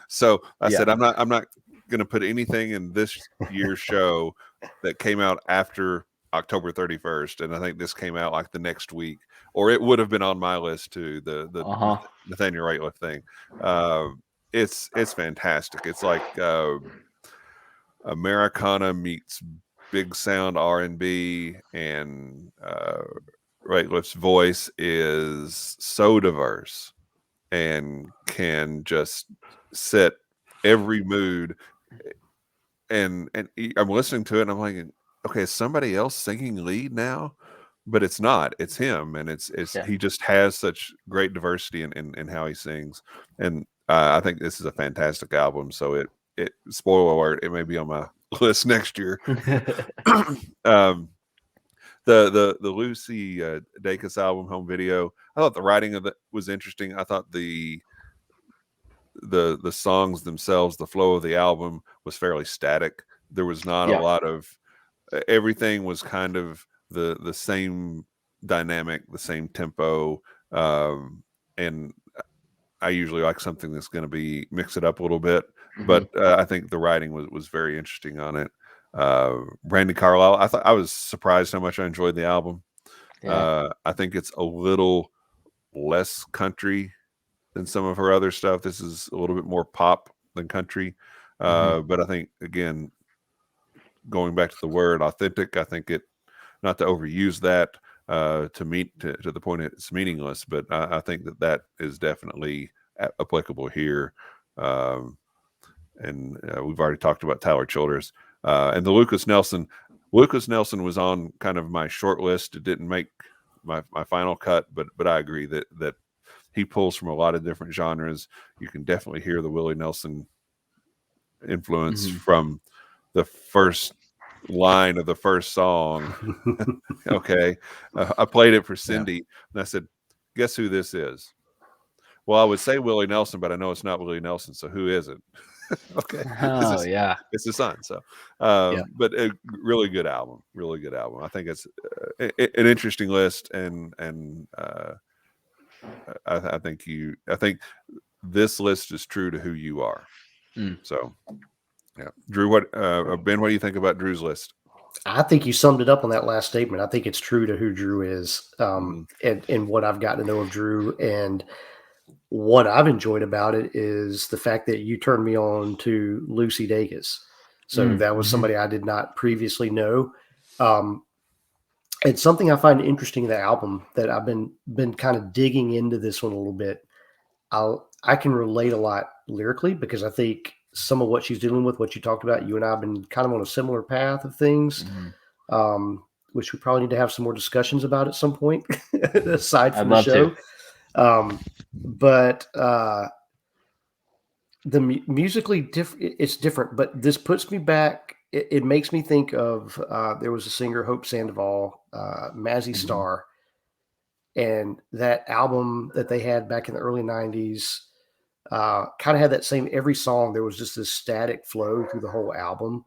So I said, I'm not going to put anything in this year's show that came out after October 31st. And I think this came out like the next week, or it would have been on my list too. The Nathaniel Raitliff thing. It's fantastic. It's like Americana meets big sound R&B, and Raitliff's voice is so diverse and can just set every mood. And I'm listening to it and I'm like, okay, is somebody else singing lead now? But it's not. It's him, and he just has such great diversity in how he sings. And I think this is a fantastic album. So it spoiler alert, it may be on my list next year. The Lucy Dacus album, Home Video, I thought the writing of it was interesting. I thought the the songs themselves, the flow of the album was fairly static. There was not a lot of, everything was kind of the same dynamic, the same tempo, and I usually like something that's going to be mix it up a little bit. But I think the writing was very interesting on it. Brandy Carlisle, I was surprised how much I enjoyed the album. I think it's a little less country than some of her other stuff. This is a little bit more pop than country. But I think, again, going back to the word authentic, I think it, not to overuse that to the point it's meaningless, but I think that is definitely applicable here. And we've already talked about Tyler Childers and the Lucas Nelson. Lucas Nelson was on kind of my short list. It didn't make my final cut, but I agree that he pulls from a lot of different genres. You can definitely hear the Willie Nelson influence from the first line of the first song. Okay. I played it for Cindy and I said, guess who this is? Well, I would say Willie Nelson, but I know it's not Willie Nelson. So who is it? Okay. It's his son. So, but a really good album. Really good album. I think it's an interesting list, and I think this list is true to who you are. So, yeah, Drew, Ben, what do you think about Drew's list? I think you summed it up on that last statement. I think it's true to who Drew is, and what I've gotten to know of Drew, and what I've enjoyed about it is the fact that you turned me on to Lucy Dacus. So that was somebody I did not previously know. It's something I find interesting in the album that I've been kind of digging into this one a little bit. I can relate a lot lyrically because I think some of what she's dealing with, what you talked about, you and I have been kind of on a similar path of things, which we probably need to have some more discussions about at some point, aside from the show. But the musically it's different, but this puts me back. It makes me think of there was a singer, Hope Sandoval, Mazzy Star, and that album that they had back in the early 90s kind of had that same, every song there was just this static flow through the whole album,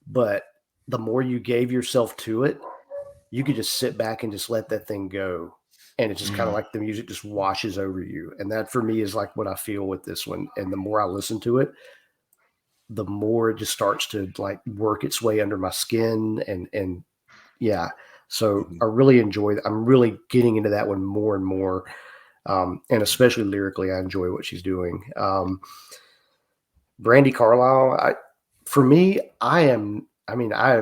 but the more you gave yourself to it, you could just sit back and just let that thing go. And it's just kind of like the music just washes over you. And that for me is like what I feel with this one. And the more I listen to it, the more it just starts to like work its way under my skin. And yeah, so I really enjoy that. I'm really getting into that one more and more. And especially lyrically, I enjoy what she's doing. Brandy Carlisle, for me, I have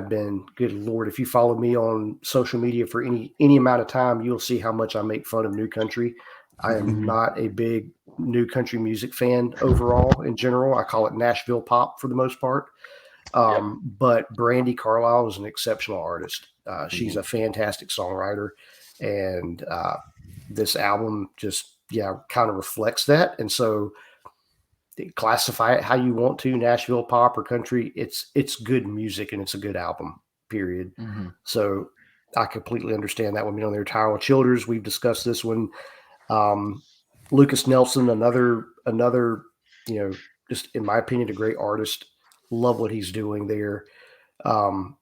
been, good Lord, if you follow me on social media for any amount of time, you'll see how much I make fun of new country. I am not a big new country music fan overall in general. I call it Nashville pop for the most part. But Brandy Carlisle is an exceptional artist. She's a fantastic songwriter. And this album just, kind of reflects that. And so classify it how you want to, Nashville pop or country. It's good music and it's a good album, period. So I completely understand that one. On there, Tyler Childers, we've discussed this one. Lucas Nelson, another, just in my opinion, a great artist. Love what he's doing there. I'm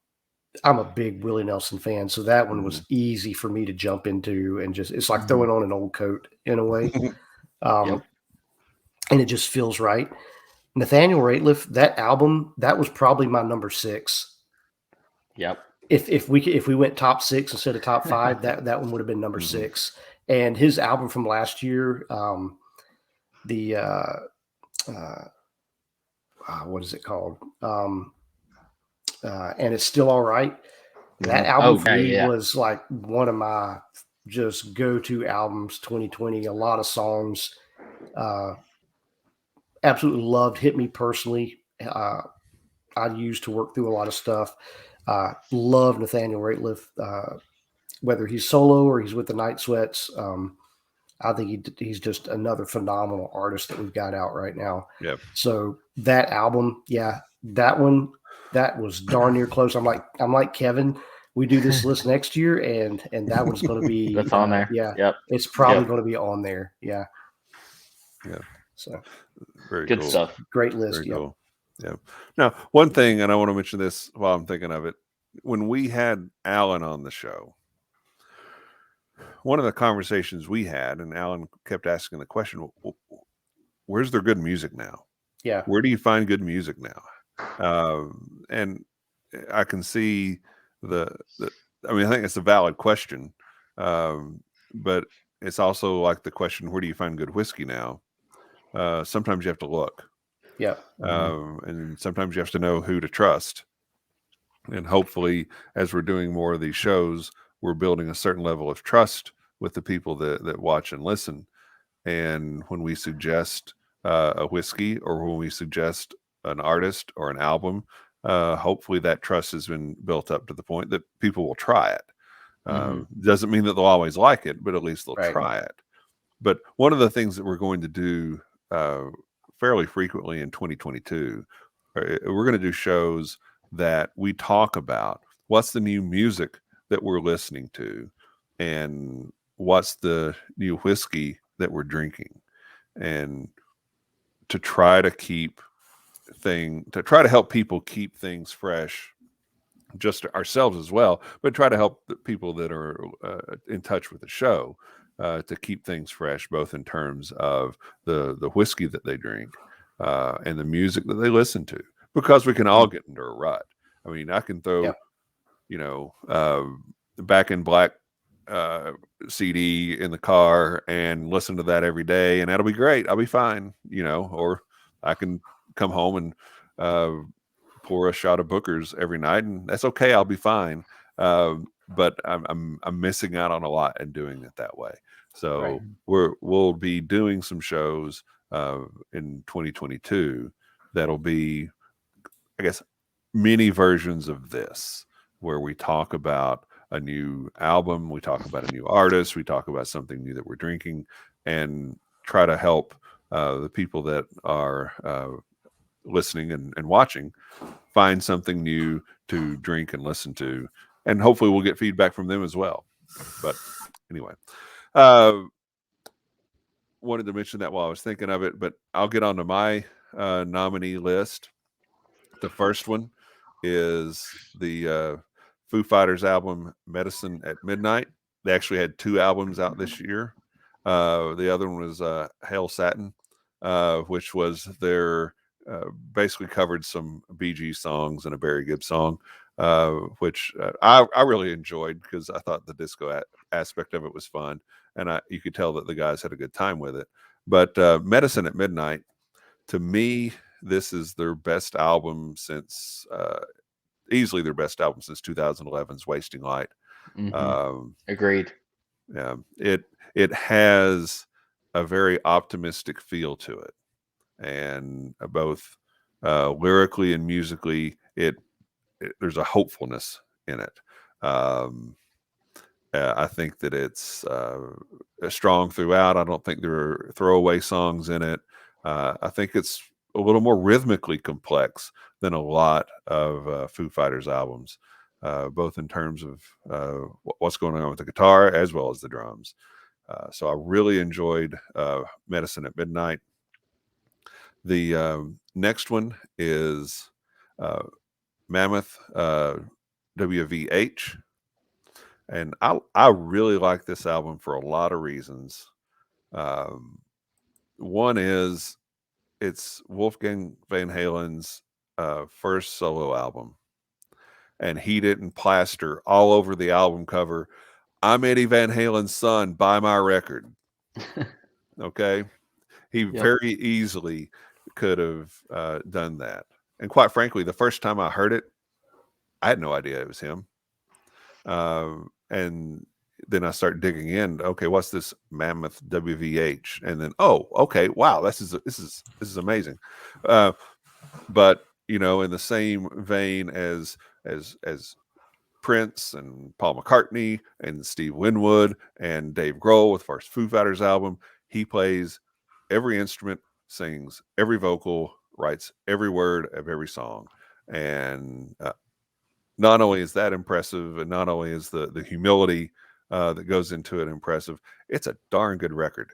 a big Willie Nelson fan, so that one was easy for me to jump into, and just, it's like throwing on an old coat in a way. And it just feels right. Nathaniel Raitliff, that album, that was probably my number 6. Yep. If we went top 6 instead of top 5, that one would have been number 6. And his album from last year, what is it called? And It's Still All Right. That album for me was like one of my just go-to albums 2020. A lot of songs. Absolutely loved, hit me personally. I used to work through a lot of stuff. Love Nathaniel Raitliff, whether he's solo or he's with the Night Sweats. I think he's just another phenomenal artist that we've got out right now. Yep. So that album, that one, that was darn near close. I'm like Kevin. We do this list next year, and that one's going to be that's on there. It's probably going to be on there. Yeah. So Very Good cool. stuff. great list. Very Yeah. cool. Yeah. Now, one thing, and I want to mention this while I'm thinking of it, when we had Alan on the show, one of the conversations we had, and Alan kept asking the question, where's there good music now? Yeah. Where do you find good music now? And I can see I mean, I think it's a valid question. But it's also like the question, where do you find good whiskey now? Sometimes you have to look. Yeah. And sometimes you have to know who to trust. And hopefully, as we're doing more of these shows, we're building a certain level of trust with the people that watch and listen. And when we suggest a whiskey, or when we suggest an artist or an album, hopefully that trust has been built up to the point that people will try it. Doesn't mean that they'll always like it, but at least they'll try it. But one of the things that we're going to do fairly frequently in 2022, we're going to do shows that we talk about what's the new music that we're listening to, and what's the new whiskey that we're drinking, and to try to help people keep things fresh, just ourselves as well, but try to help the people that are in touch with the show to keep things fresh, both in terms of the whiskey that they drink and the music that they listen to, because we can all get into a rut. I mean, I can throw, Back in Black CD in the car and listen to that every day, and that'll be great. I'll be fine, or I can come home and pour a shot of Booker's every night, and that's okay. I'll be fine. But I'm missing out on a lot in doing it that way. So we'll be doing some shows in 2022 that'll be, I guess, mini versions of this, where we talk about a new album, we talk about a new artist, we talk about something new that we're drinking, and try to help the people that are listening and watching find something new to drink and listen to, and hopefully we'll get feedback from them as well. But anyway, wanted to mention that while I was thinking of it, but I'll get onto my nominee list. The first one is the Foo Fighters album Medicine at Midnight. They actually had 2 albums out this year. The other one was Hail Satin, which was their basically covered some Bee Gees songs and a Barry Gibb song, which I really enjoyed, because I thought the disco aspect of it was fun, and you could tell that the guys had a good time with it. But Medicine at Midnight, to me, this is their best album since easily their best album since 2011's Wasting Light. Agreed. Yeah, it has a very optimistic feel to it, and both lyrically and musically, there's a hopefulness in it. I think that it's strong throughout. I don't think there are throwaway songs in it. I think it's a little more rhythmically complex than a lot of Foo Fighters albums, both in terms of what's going on with the guitar as well as the drums. So I really enjoyed Medicine at Midnight. The next one is Mammoth WVH. And I really like this album for a lot of reasons. One is it's Wolfgang Van Halen's first solo album, and he didn't plaster all over the album cover, "I'm Eddie Van Halen's son, buy my record." Okay, he very easily could have done that. And quite frankly, the first time I heard it, I had no idea it was him. And then I start digging in. Okay, what's this Mammoth WVH? And then, oh, okay, wow, this is amazing. But in the same vein as Prince and Paul McCartney and Steve Winwood and Dave Grohl with first Foo Fighters album, he plays every instrument, sings every vocal, writes every word of every song, and not only is that impressive, and not only is the humility that goes into it impressive, it's a darn good record.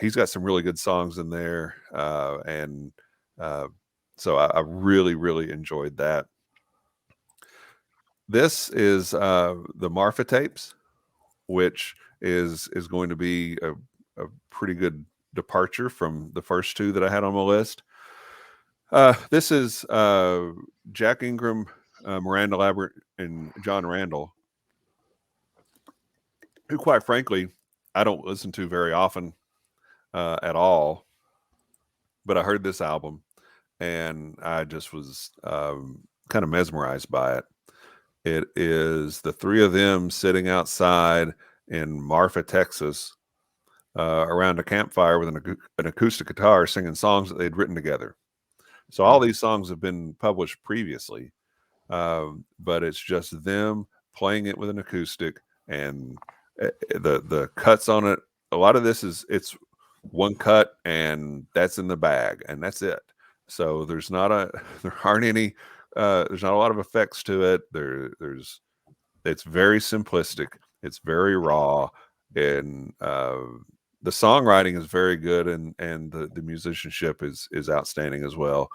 He's got some really good songs in there, so I really, really enjoyed that. This is the Marfa Tapes, which is going to be a pretty good departure from the first two that I had on my list. This is Jack Ingram, Miranda Lambert, and John Randall, who, quite frankly, I don't listen to very often at all. But I heard this album, and I just was kind of mesmerized by it. It is the three of them sitting outside in Marfa, Texas, around a campfire with an acoustic guitar, singing songs that they'd written together. So all these songs have been published previously, but it's just them playing it with an acoustic, and the cuts on it. A lot of this it's one cut, and that's in the bag, and that's it. So there aren't any. There's not a lot of effects to it. It's very simplistic. It's very raw, and the songwriting is very good, and the musicianship is outstanding as well.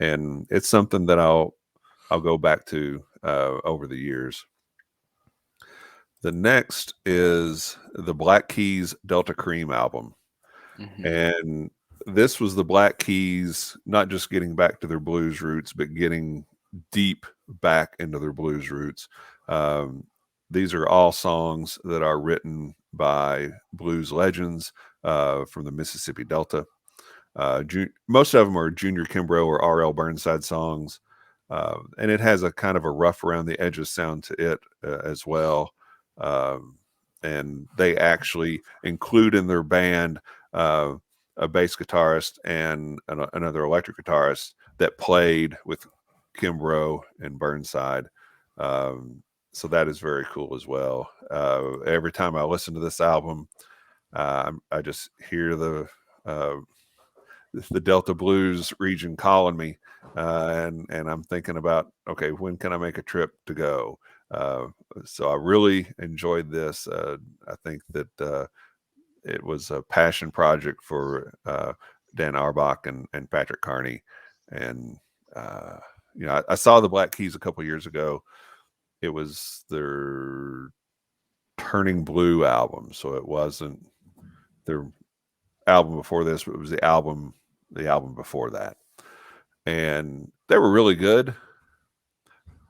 And it's something that I'll go back to over the years. The next is the Black Keys Delta Cream album. Mm-hmm. And this was the Black Keys not just getting back to their blues roots, but getting deep back into their blues roots. These are all songs that are written by blues legends from the Mississippi Delta. Most of them are Junior Kimbrough or R.L. Burnside songs. And it has a kind of a rough around the edges sound to it as well. And they actually include in their band a bass guitarist and another electric guitarist that played with Kimbrough and Burnside. So that is very cool as well. Every time I listen to this album, I just hear the Delta Blues region calling me, and I'm thinking about, okay, when can I make a trip to go? So I really enjoyed this. I think that it was a passion project for Dan Auerbach and Patrick Carney. And, I saw the Black Keys a couple years ago. It was their Turning Blue album. So it wasn't their album before this, but it was the album before that. And they were really good.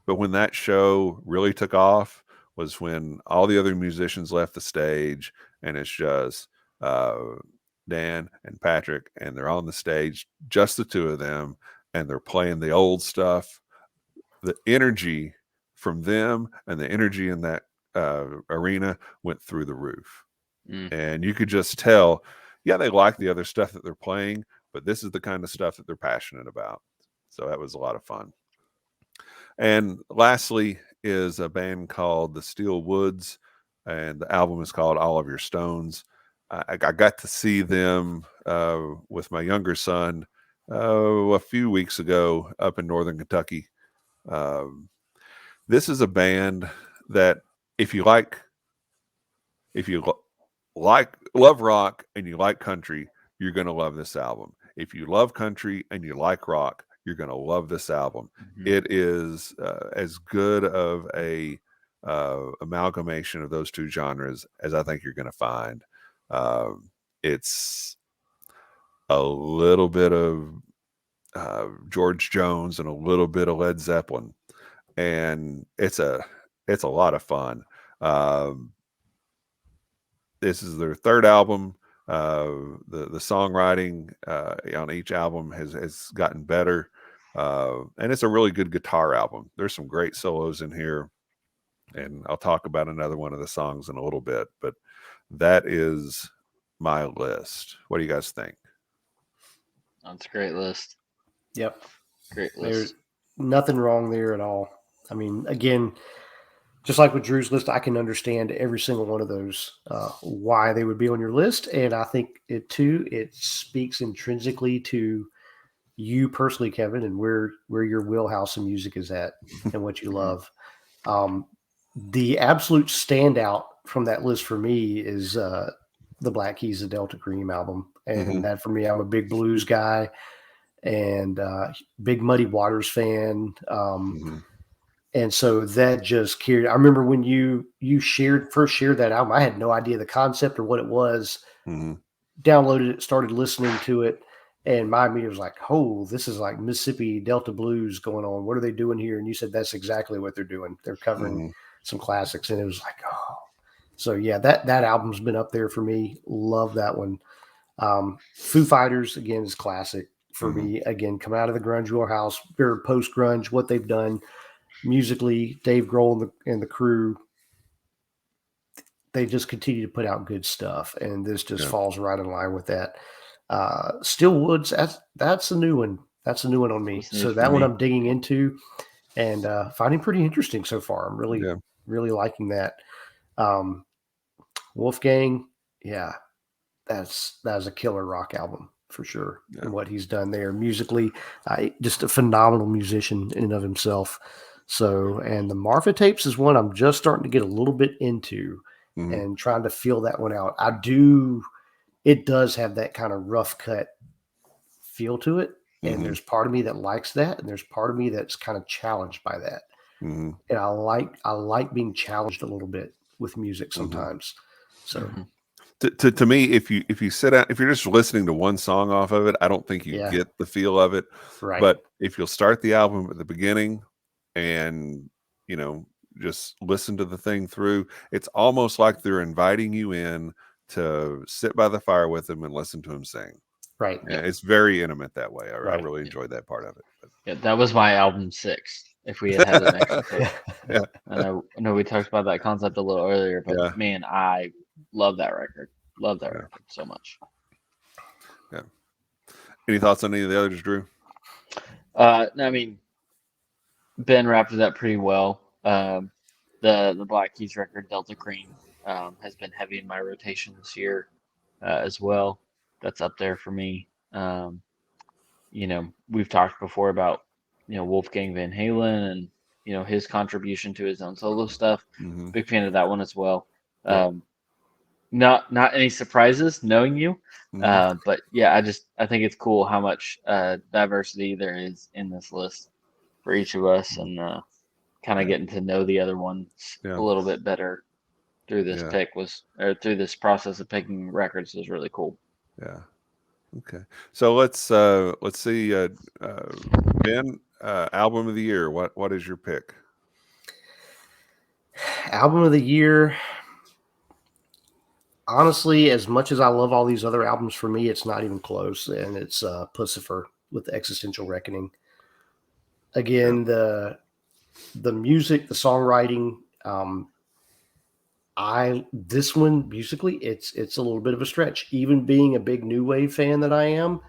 But when that show really took off was when all the other musicians left the stage, and it's just Dan and Patrick, and they're on the stage, just the two of them, and they're playing the old stuff. The energy from them and the energy in that arena went through the roof. And you could just tell, yeah, they like the other stuff that they're playing, but this is the kind of stuff that they're passionate about. So that was a lot of fun. And lastly is a band called the Steel Woods, and the album is called All of Your Stones. I got to see them with my younger son a few weeks ago up in Northern Kentucky. This is a band that if you love rock and you like country, you're going to love this album. If you love country and you like rock, you're going to love this album. Mm-hmm. It is as good of a amalgamation of those two genres as I think you're going to find. It's a little bit of George Jones and a little bit of Led Zeppelin, and it's a lot of fun. This is their third album. The songwriting on each album has gotten better, and it's a really good guitar album. There's some great solos in here, and I'll talk about another one of the songs in a little bit, but that is my list. What do you guys think? That's a great list. Yep. Great list. There's nothing wrong there at all. I mean, again, just like with Drew's list, I can understand every single one of those, why they would be on your list. And I think it speaks intrinsically to you personally, Kevin, and where your wheelhouse in music is at and what you love. The absolute standout from that list for me is the Black Keys, the Delta Cream album. And Mhm. that for me, I'm a big blues guy and big Muddy Waters fan. Mhm. And so that just carried. I remember when you first shared that album, I had no idea the concept or what it was. Mhm. Downloaded it, started listening to it, and my immediate was like, "Oh, this is like Mississippi Delta blues going on. What are they doing here?" And you said that's exactly what they're doing. They're covering Mhm. some classics, and it was like, oh. So yeah, that album's been up there for me. Love that one. Foo Fighters again is classic for Mhm. me. Again, come out of the grunge wheelhouse, or post grunge, what they've done musically, Dave Grohl and the crew, they just continue to put out good stuff, and this just Yeah. falls right in line with that. Still Woods, that's a new one. That's a new one on me. That's new So for that one me. I'm digging into and finding pretty interesting so far. I'm really, Yeah. really liking that. Wolfgang, yeah, that's a killer rock album for sure. Yeah. And what he's done there musically, just a phenomenal musician in and of himself. So, and the Marfa Tapes is one I'm just starting to get a little bit into Mhm. and trying to feel that one out. It does have that kind of rough cut feel to it. And Mhm. there's part of me that likes that. And there's part of me that's kind of challenged by that. Mhm. And I like being challenged a little bit with music Mhm. sometimes. So Mhm. To me, if you sit out, if you're just listening to one song off of it, I don't think you yeah, get the feel of it. right. But if you'll start the album at the beginning and, you know, just listen to the thing through, it's almost like they're inviting you in to sit by the fire with them and listen to him sing. Right. Yeah, it's very intimate that way. I Right. really enjoyed that part of it. Yeah, that was my album 6. If we had an extra tape, Yeah. I know we talked about that concept a little earlier, but Yeah. man, I love that record. Love that Yeah. record so much. Yeah. Any thoughts on any of the others, Drew? No, I mean, Ben wrapped it up pretty well. The Black Keys record, Delta Cream, has been heavy in my rotation this year as well. That's up there for me. You know, we've talked before about, you know, Wolfgang Van Halen and, you know, his contribution to his own solo stuff. Mm-hmm. Big fan of that one as well. Yeah. Not any surprises knowing you, Mm-hmm. but yeah, I think it's cool how much diversity there is in this list for each of us, and kind of Yeah. getting to know the other ones Yeah. a little bit better through this Yeah. through this process of picking records was really cool. Yeah. Okay. So let's see. Ben, album of the year. What is your pick? Album of the year. Honestly, as much as I love all these other albums, for me, it's not even close, and it's Pussifer with Existential Reckoning. Again, the music, the songwriting. This one musically, it's a little bit of a stretch. Even being a big new wave fan that I am,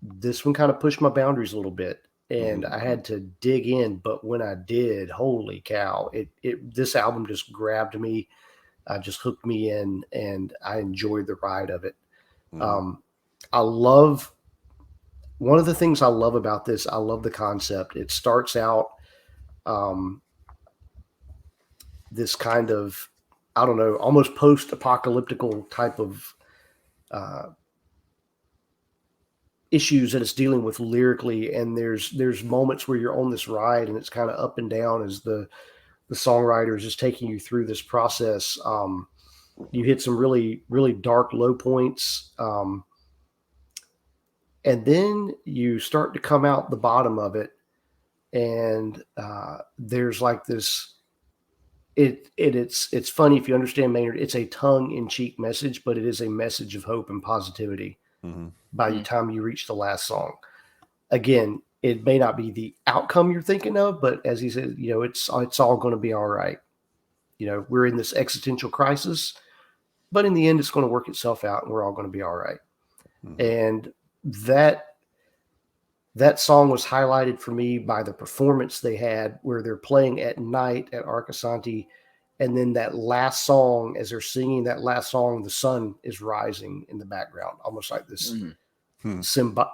this one kind of pushed my boundaries a little bit, and Mm-hmm. I had to dig in. But when I did, holy cow! This album just grabbed me, just hooked me in, and I enjoyed the ride of it. Mm-hmm. I love one of the things I love about this. I love the concept. It starts out this kind of, I don't know, almost post-apocalyptical type of issues that it's dealing with lyrically, and there's moments where you're on this ride and it's kind of up and down as the songwriter is just taking you through this process. You hit some really, really dark low points, and then you start to come out the bottom of it, and there's like this. It's funny if you understand Maynard. It's a tongue-in-cheek message, but it is a message of hope and positivity. Mm-hmm. By the time you reach the last song, again, it may not be the outcome you're thinking of, but as he said, you know, it's all going to be all right. You know, we're in this existential crisis, but in the end, it's going to work itself out, and we're all going to be all right. Mm-hmm. And that song was highlighted for me by the performance they had where they're playing at night at Arcosanti. And then that last song, as they're singing that last song, the sun is rising in the background, almost like this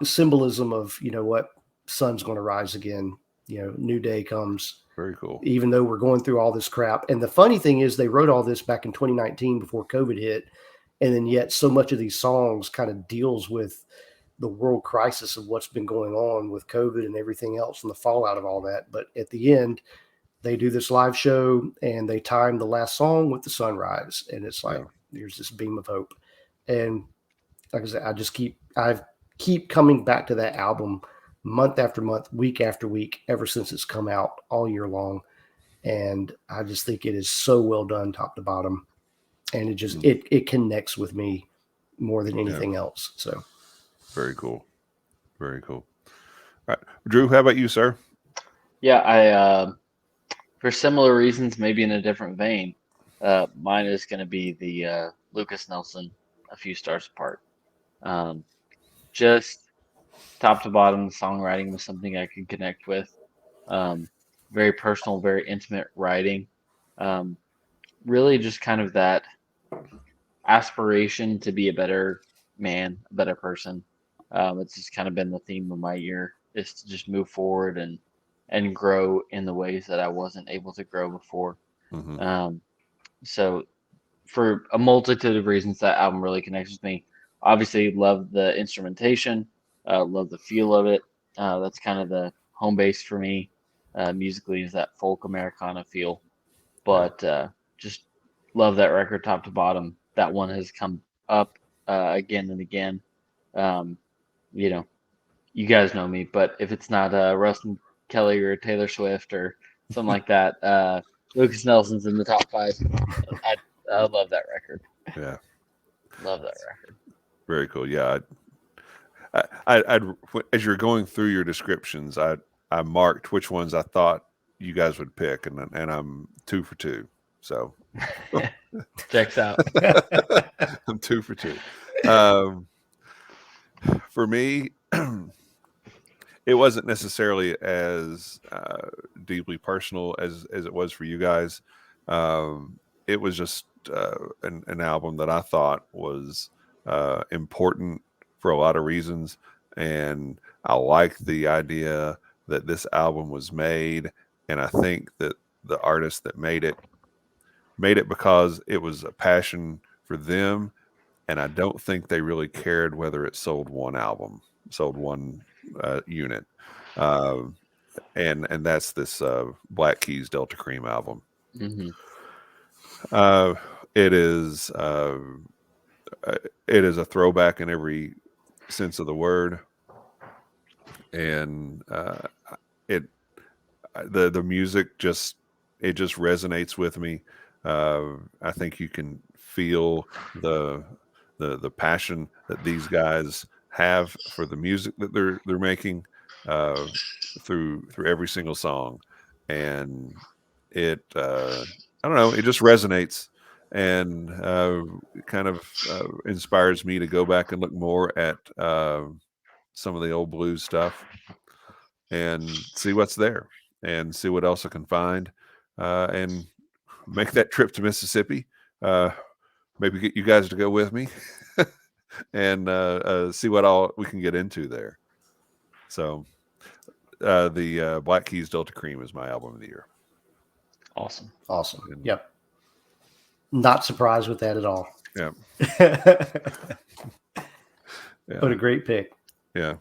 symbolism of, you know what, sun's going to rise again, you know, new day comes. Very cool. Even though we're going through all this crap. And the funny thing is they wrote all this back in 2019 before COVID hit. And then yet so much of these songs kind of deals with the world crisis of what's been going on with COVID and everything else and the fallout of all that. But at the end, they do this live show and they time the last song with the sunrise. And it's like, there's this beam of hope. And like I said, I keep coming back to that album month after month, week after week, ever since it's come out all year long. And I just think it is so well done top to bottom. And it just, it connects with me more than anything else. So very cool. Very cool. All right. Drew, how about you, sir? Yeah, I for similar reasons, maybe in a different vein, mine is going to be the Lucas Nelson, A Few Stars Apart. Just top to bottom, the songwriting was something I could connect with. Very personal, very intimate writing. Really just kind of that aspiration to be a better man, a better person. It's just kind of been the theme of my year, is to just move forward and grow in the ways that I wasn't able to grow before. So for a multitude of reasons, that album really connects with me. Obviously, love the instrumentation, love the feel of it. That's kind of the home base for me musically, is that folk Americana feel. But just love that record top to bottom. That one has come up again and again. You know, you guys know me, but if it's not Rustin Kelly or Taylor Swift or something like that, Lucas Nelson's in the top 5. I love that record. Yeah, love that record. Very cool. Yeah, I'd as you're going through your descriptions, I marked which ones I thought you guys would pick, and I'm 2 for 2. So checks out. I'm 2 for 2. For me, it wasn't necessarily as deeply personal as it was for you guys. It was just an album that I thought was important for a lot of reasons, and I like the idea that this album was made, and I think that the artist that made it because it was a passion for them, and I don't think they really cared whether it sold one unit, and that's this Black Keys Delta Cream album. It is a throwback in every sense of the word, and the music just resonates with me. I think you can feel the passion that these guys have for the music that they're making through every single song, and it I don't know, it just resonates, and kind of inspires me to go back and look more at some of the old blues stuff and see what's there and see what else I can find, and make that trip to Mississippi. Maybe get you guys to go with me and see what all we can get into there. So the Black Keys Delta Cream is my album of the year. Awesome. Yep. Not surprised with that at all. Yeah. But a great pick. Yeah.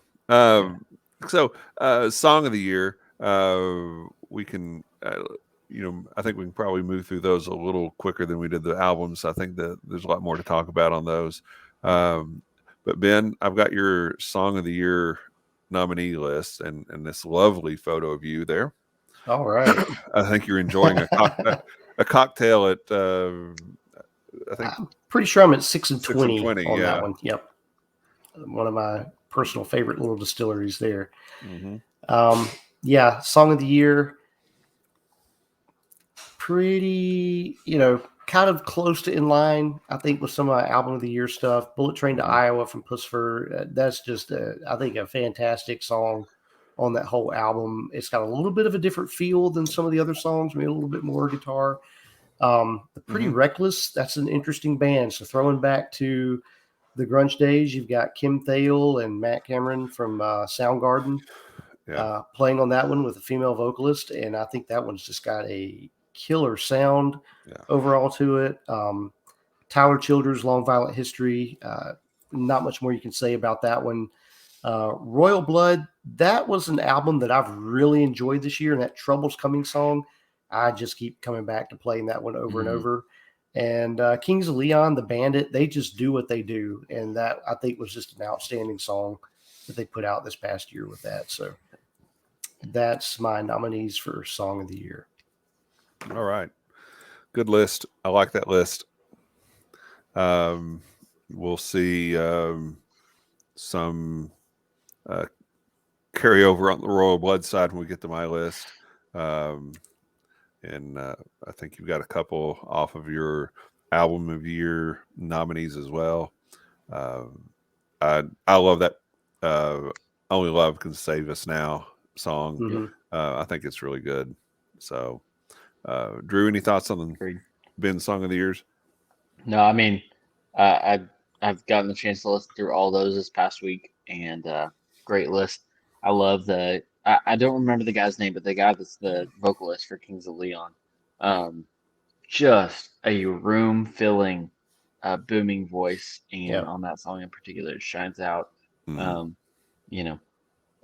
So song of the year, we can I think we can probably move through those a little quicker than we did the albums. I think that there's a lot more to talk about on those. But Ben, I've got your song of the year nominee list and this lovely photo of you there. All right. I think you're enjoying a cocktail at I think I'm pretty sure I'm at 6 and 20 on yeah. that one. Yep. One of my personal favorite little distilleries there. Yeah, song of the year. Pretty, kind of close to in line, I think, with some of my album of the year stuff. Bullet Train to Iowa from Puss Fur. That's just, I think, a fantastic song on that whole album. It's got a little bit of a different feel than some of the other songs, maybe a little bit more guitar. The Pretty Reckless, that's an interesting band. So throwing back to the grunge days, you've got Kim Thale and Matt Cameron from Soundgarden. playing on that one with a female vocalist, and I think that one's just got a killer sound overall to it. Tyler Childers' Long Violent History, not much more you can say about that one. Royal Blood, that was an album that I've really enjoyed this year, and that Trouble's Coming song, I just keep coming back to playing that one over and over. And Kings of Leon, The Bandit, they just do what they do, and that I think was just an outstanding song that they put out this past year with that. So that's my nominees for Song of the Year. All right. Good list. I like that list. We'll see some carryover on the Royal Blood side when we get to my list. And I think you've got a couple off of your Album of Year nominees as well. I love that Only Love Can Save Us Now song. Mm-hmm. I think it's really good. So, Drew, any thoughts on Ben's Song of the Years? No, I mean, I've gotten the chance to listen through all those this past week, and great list. I love I don't remember the guy's name, but the guy that's the vocalist for Kings of Leon. Just a room-filling, booming voice, and on that song in particular, it shines out.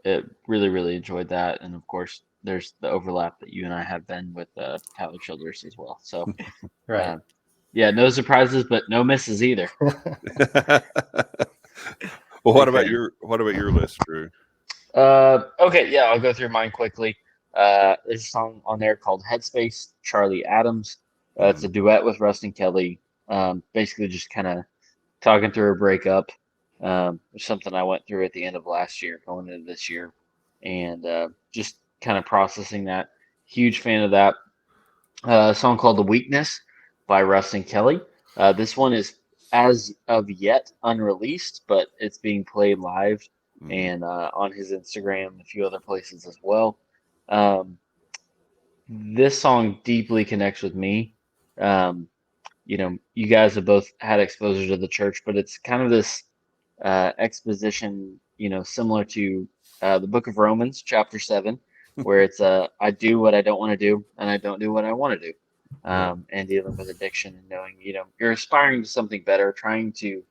It really, really enjoyed that, and of course, there's the overlap that you and I have been with Tyler Childers as well. So, right. No surprises, but no misses either. Well, what about your list, Drew? Okay, I'll go through mine quickly. There's a song on there called Headspace, Charlie Adams. It's a duet with Rustin Kelly. Basically just kind of talking through a breakup. Something I went through at the end of last year, going into this year, and just kind of processing that. Huge fan of that. A song called The Weakness by Rustin Kelly. This one is as of yet unreleased, but it's being played live and on his Instagram and a few other places as well. This song deeply connects with me. You guys have both had exposure to the church, but it's kind of this exposition, similar to the book of Romans, chapter 7, where it's I do what I don't want to do, and I don't do what I want to do. And dealing with addiction and knowing, you're aspiring to something better, trying to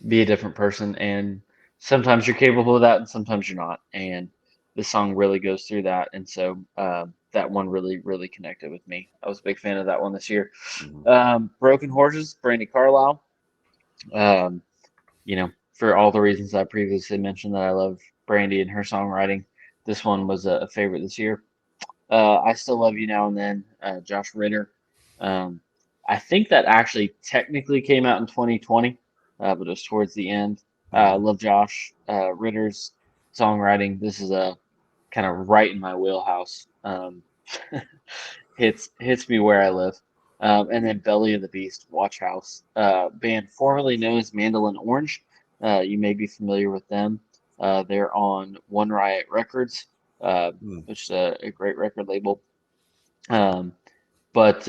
be a different person. And sometimes you're capable of that and sometimes you're not. And this song really goes through that. And so that one really, really connected with me. I was a big fan of that one this year. Broken Horses, Brandy Carlisle. For all the reasons I previously mentioned that I love Brandy and her songwriting, this one was a favorite this year. I Still Love You Now and Then, Josh Ritter. I think that actually technically came out in 2020, but it was towards the end. I love Josh Ritter's songwriting. This is a kind of right in my wheelhouse. Hits me where I live. And then Belly of the Beast, Watch House. Band formerly known as Mandolin Orange. You may be familiar with them. They're on One Riot Records. Which is a great record label. But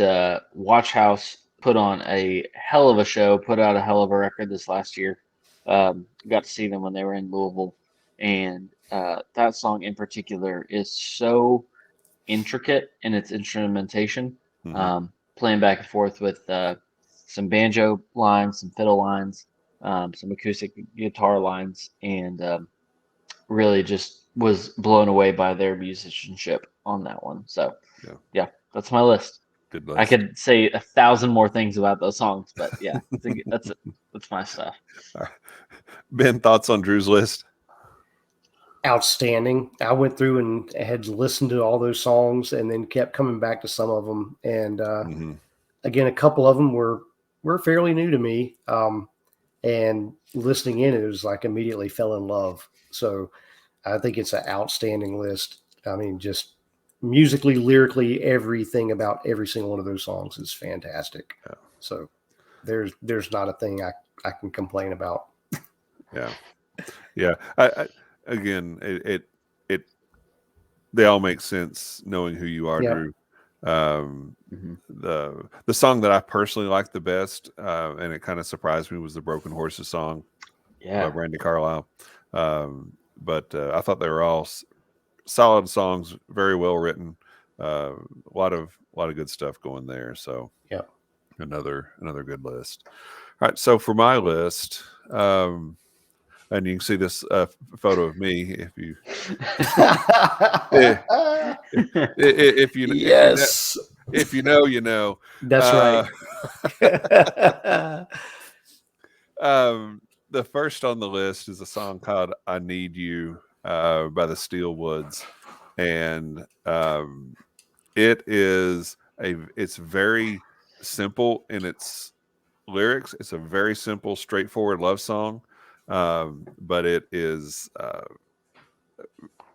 Watch House put on a hell of a show, put out a hell of a record this last year. Got to see them when they were in Louisville. And that song in particular is so intricate in its instrumentation, playing back and forth with some banjo lines, some fiddle lines, some acoustic guitar lines, and really just was blown away by their musicianship on that one. So yeah, that's my list. Good list. I could say 1,000 more things about those songs, but yeah, that's my stuff. Ben, thoughts on Drew's list? Outstanding. I went through and had listened to all those songs and then kept coming back to some of them. And again, a couple of them were fairly new to me. And listening in, it was like immediately fell in love. So I think it's an outstanding list. I mean, just musically, lyrically, everything about every single one of those songs is fantastic. Yeah. So there's not a thing I can complain about. Yeah. I again, it they all make sense knowing who you are, Drew. The song that I personally liked the best, and it kind of surprised me, was the Broken Horses song by Brandy Carlisle. but I thought they were all solid songs, very well written. A lot of good stuff going there. So Yeah. another good list. All right, so for my list, and you can see this photo of me if you if you yes, if you know, you know. that's right. The first on the list is a song called "I Need You" by the Steelwoods, and it's very simple in its lyrics. It's a very simple, straightforward love song, but it is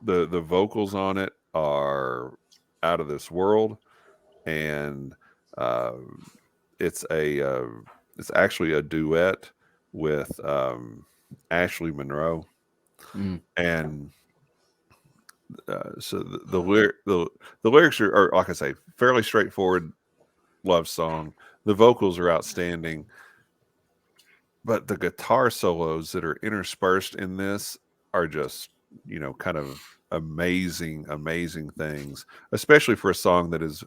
the vocals on it are out of this world, and it's actually a duet with Ashley Monroe, and so the lyrics are, like I say, fairly straightforward love song. The vocals are outstanding, but the guitar solos that are interspersed in this are just, kind of amazing things, especially for a song that is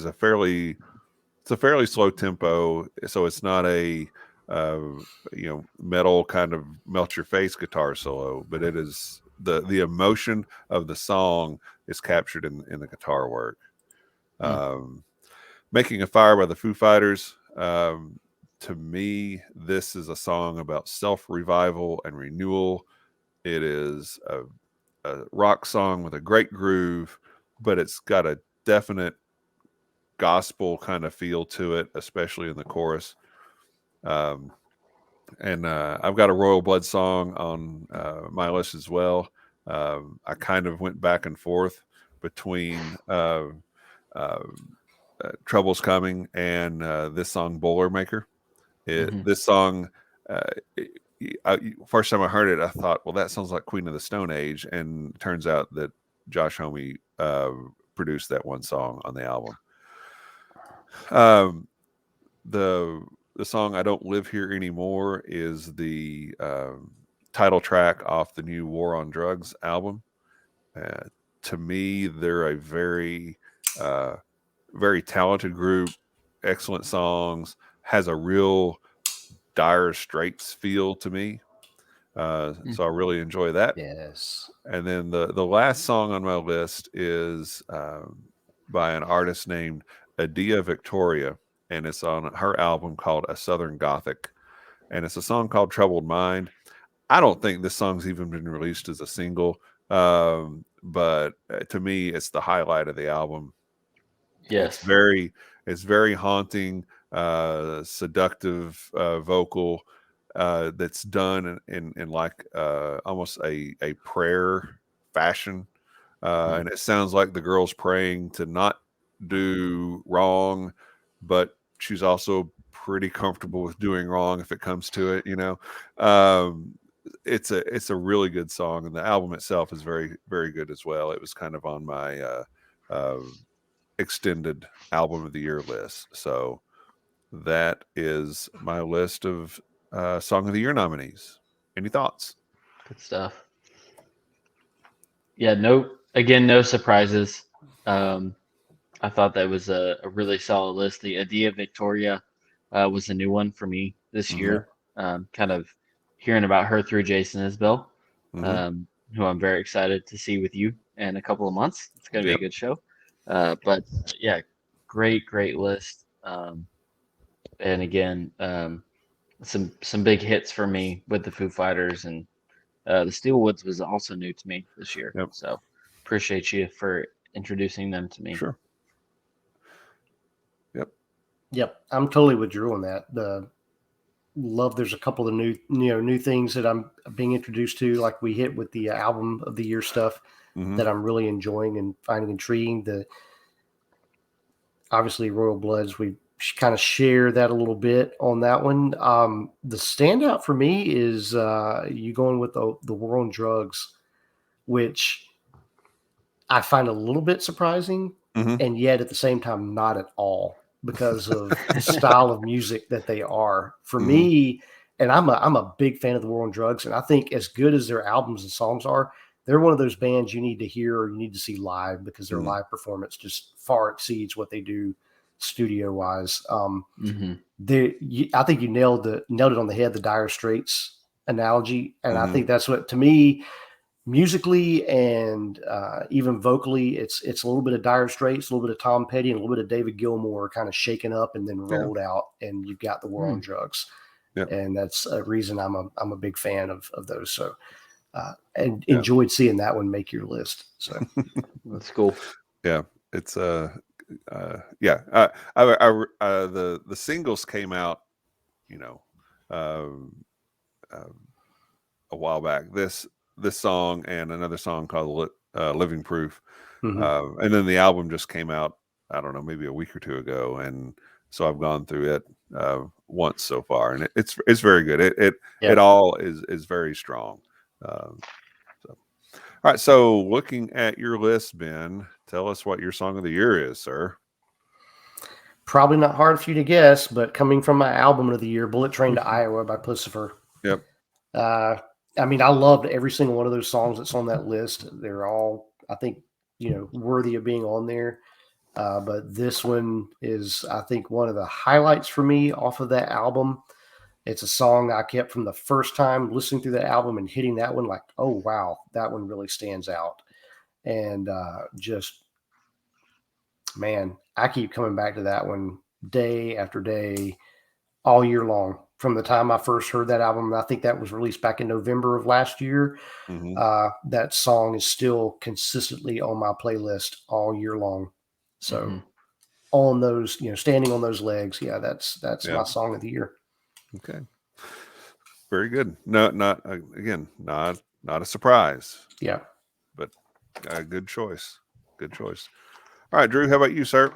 a fairly slow tempo. So it's not a metal kind of melt your face guitar solo, but it is the emotion of the song is captured in the guitar work. Making a Fire by the Foo Fighters. To me, this is a song about self-revival and renewal. It is a rock song with a great groove, but it's got a definite gospel kind of feel to it, especially in the chorus. And I've got a Royal Blood song on my list as well. I kind of went back and forth between Trouble's Coming and this song Boilermaker. This song, first time I heard it, I thought, well, that sounds like Queen of the Stone Age, and it turns out that Josh Homme produced that one song on the album. The song I Don't Live Here Anymore is the title track off the new War on Drugs album. To me, they're a very talented group, excellent songs, has a real Dire Straits feel to me. So I really enjoy that. Yes. And then the last song on my list is by an artist named Adia Victoria, and it's on her album called A Southern Gothic, and it's a song called Troubled Mind. I don't think this song's even been released as a single, but to me, it's the highlight of the album. Yes. It's very haunting, seductive vocal that's done in like almost a prayer fashion. And it sounds like the girl's praying to not do wrong, but she's also pretty comfortable with doing wrong if it comes to it, It's a really good song, and the album itself is very, very good as well. It was kind of on my extended album of the year list. So that is my list of song of the year nominees. Any thoughts? Good stuff. Yeah, no surprises. I thought that was a really solid list. The Adia Victoria was a new one for me this year. Kind of hearing about her through Jason Isbell, who I'm very excited to see with you in a couple of months. It's going to be a good show. But yeah, great list. And again, some big hits for me with the Foo Fighters, and the Steelwoods was also new to me this year. So appreciate you for introducing them to me. Sure. Yep. I'm totally with Drew on that. There's a couple of new things that I'm being introduced to, like we hit with the album of the year stuff that I'm really enjoying and finding intriguing. Obviously Royal Bloods, we kind of share that a little bit on that one. The standout for me is you going with the War on Drugs, which I find a little bit surprising, and yet at the same time not at all, because of the style of music that they are. For me, and I'm a big fan of the War on Drugs, and I think as good as their albums and songs are, they're one of those bands you need to hear or you need to see live, because their Mhm. live performance just far exceeds what they do studio wise. I think you nailed it on the head, the Dire Straits analogy. And I think that's what, to me, musically and even vocally, it's a little bit of Dire Straits, a little bit of Tom Petty, and a little bit of David Gilmour kind of shaken up and then rolled out, and you've got the War on Drugs. Yep. And that's a reason I'm a big fan of those. So and enjoyed seeing that one make your list. So That's cool. Yeah, it's the singles came out, a while back. This song and another song called Living Proof. And then the album just came out, I don't know, maybe a week or two ago, and so I've gone through it once so far, and it's very good. It all is very strong. All right, so looking at your list, Ben, tell us what your song of the year is, sir. Probably not hard for you to guess, but coming from my album of the year, Bullet Train to Iowa by Pussifer. Yep. I mean, I loved every single one of those songs that's on that list. They're all, I think, worthy of being on there. But this one is, I think, one of the highlights for me off of that album. It's a song I kept from the first time listening through that album and hitting that one like, oh, wow, that one really stands out. And man, I keep coming back to that one day after day, all year long. From the time I first heard that album, I think that was released back in November of last year. That song is still consistently on my playlist all year long. So on those, standing on those legs, that's my song of the year. Okay. Very good. No, not a surprise. Yeah. But a good choice. Good choice. All right, Drew, how about you, sir?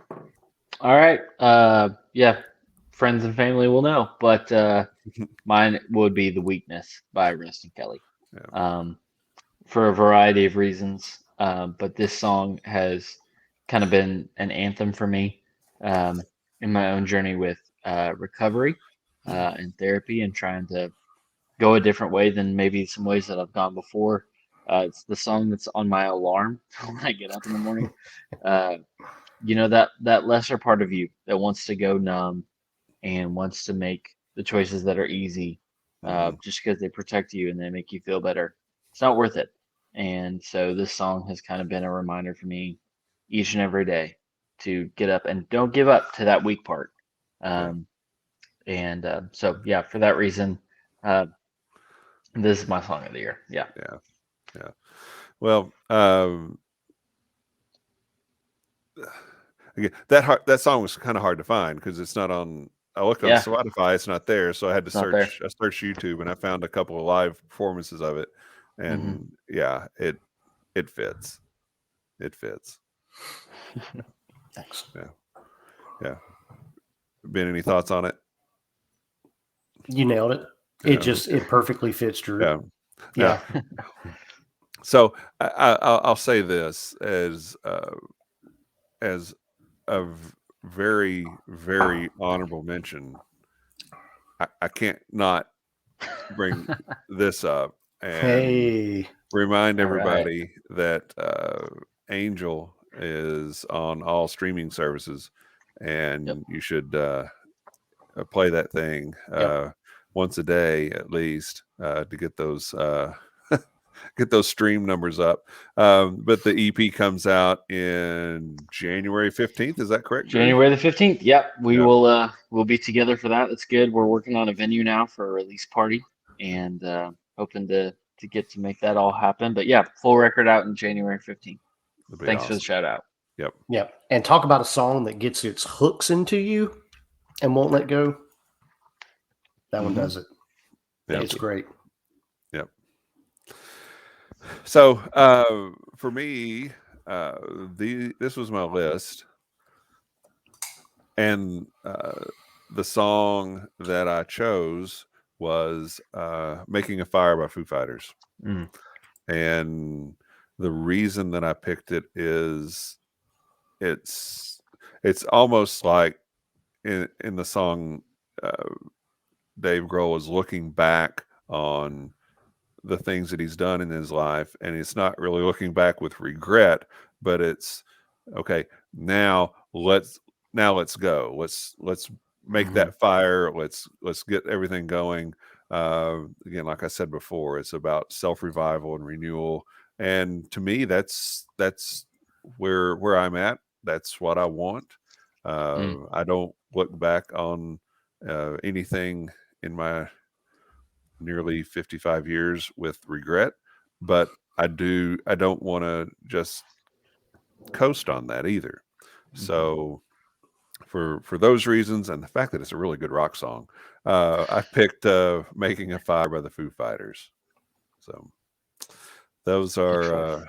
All right. Friends and family will know, but mine would be The Weakness by Rustin Kelly. For a variety of reasons. But this song has kind of been an anthem for me in my own journey with recovery and therapy, and trying to go a different way than maybe some ways that I've gone before. It's the song that's on my alarm when I get up in the morning. That lesser part of you that wants to go numb and wants to make the choices that are easy just because they protect you and they make you feel better. It's not worth it. And so this song has kind of been a reminder for me each and every day to get up and don't give up to that weak part. For that reason, this is my song of the year. Yeah. Well, again, that song was kind of hard to find because it's not on. I looked on Spotify; it's not there, so I had to search. I searched YouTube, and I found a couple of live performances of it, and it fits. It fits. Thanks. Yeah. Ben, any thoughts on it? You nailed it. It perfectly fits, Drew. Yeah. So I'll say this as a very, very honorable mention. I can't not bring this up and remind everybody that Angel is on all streaming services, and you should play that thing once a day at least to get those stream numbers up. But the EP comes out in January 15th. Is that correct, Drew? January the 15th. Yep. We'll be together for that. That's good. We're working on a venue now for a release party and hoping to get to make that all happen. But yeah, full record out in January 15th. Thanks for the shout out. Yep. And talk about a song that gets its hooks into you and won't let go. That one does it. It's great. Yep. So for me, this was my list, and the song that I chose was "Making a Fire" by Foo Fighters. And the reason that I picked it is it's almost like in the song Dave Grohl is looking back on the things that he's done in his life, and it's not really looking back with regret, but it's okay. Now let's go. Let's make that fire. Let's get everything going. Again, like I said before, it's about self-revival and renewal. And to me, that's where I'm at. That's what I want. I don't look back on anything in my nearly 55 years with regret, but I don't want to just coast on that either. So for those reasons and the fact that it's a really good rock song, I picked Making a Fire by the Foo Fighters. So those are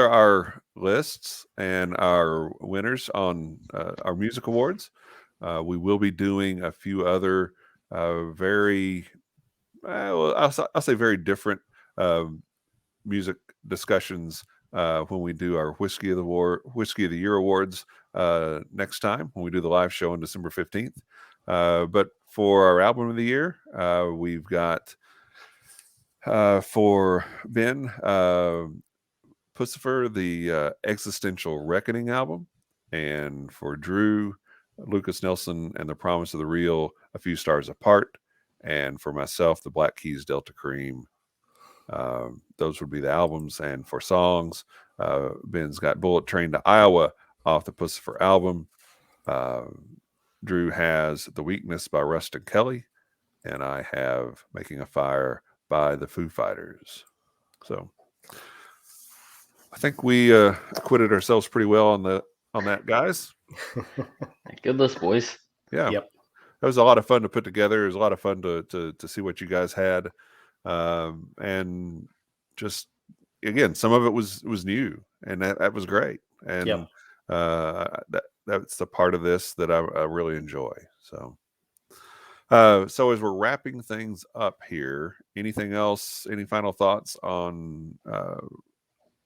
our lists and our winners on our music awards. We will be doing a few other very I'll say very different music discussions when we do our Whiskey of the Year awards next time when we do the live show on December 15th. But for our album of the year, we've got for Ben Pussifer, the Existential Reckoning album, and for Drew, Lucas Nelson and the Promise of the Real, A Few Stars Apart, and for myself, the Black Keys Delta Cream. Those would be the albums. And for songs, Ben's got Bullet Train to Iowa off the Pussifer album. Drew has The Weakness by Rustin Kelly, and I have Making a Fire by the Foo Fighters. So I think we acquitted ourselves pretty well on that, guys. Good list, boys. Yeah. Yep. That was a lot of fun to put together. It was a lot of fun to see what you guys had. And just, again, some of it was new, and that was great. And that's the part of this that I really enjoy. So as we're wrapping things up here, anything else, any final thoughts on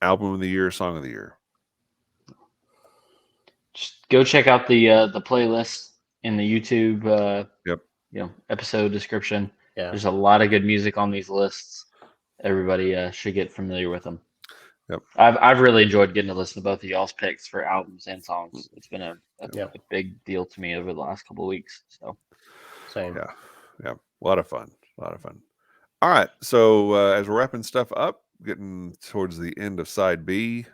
album of the year, song of the year? Just go check out the playlist in the YouTube episode description. Yeah. There's a lot of good music on these lists. Everybody should get familiar with them. Yep. I've really enjoyed getting to listen to both of y'all's picks for albums and songs. It's been a big deal to me over the last couple of weeks. So same. Yeah. A lot of fun. All right. So as we're wrapping stuff up, getting towards the end of side B,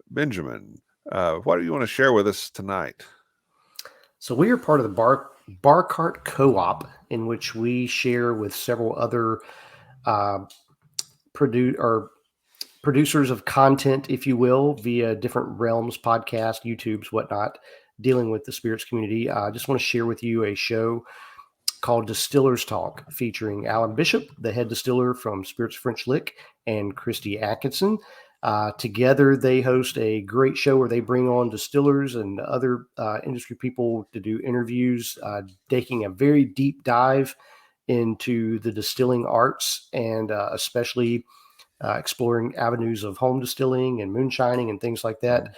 Benjamin, what do you want to share with us tonight? So we are part of the Bar Cart Co-op, in which we share with several other producers of content, if you will, via different realms, podcasts, YouTubes, whatnot, dealing with the spirits community. I just want to share with you a show called Distillers Talk, featuring Alan Bishop, the head distiller from Spirits French Lick, and Christy Atkinson. Together, they host a great show where they bring on distillers and other industry people to do interviews, taking a very deep dive into the distilling arts, and especially exploring avenues of home distilling and moonshining and things like that.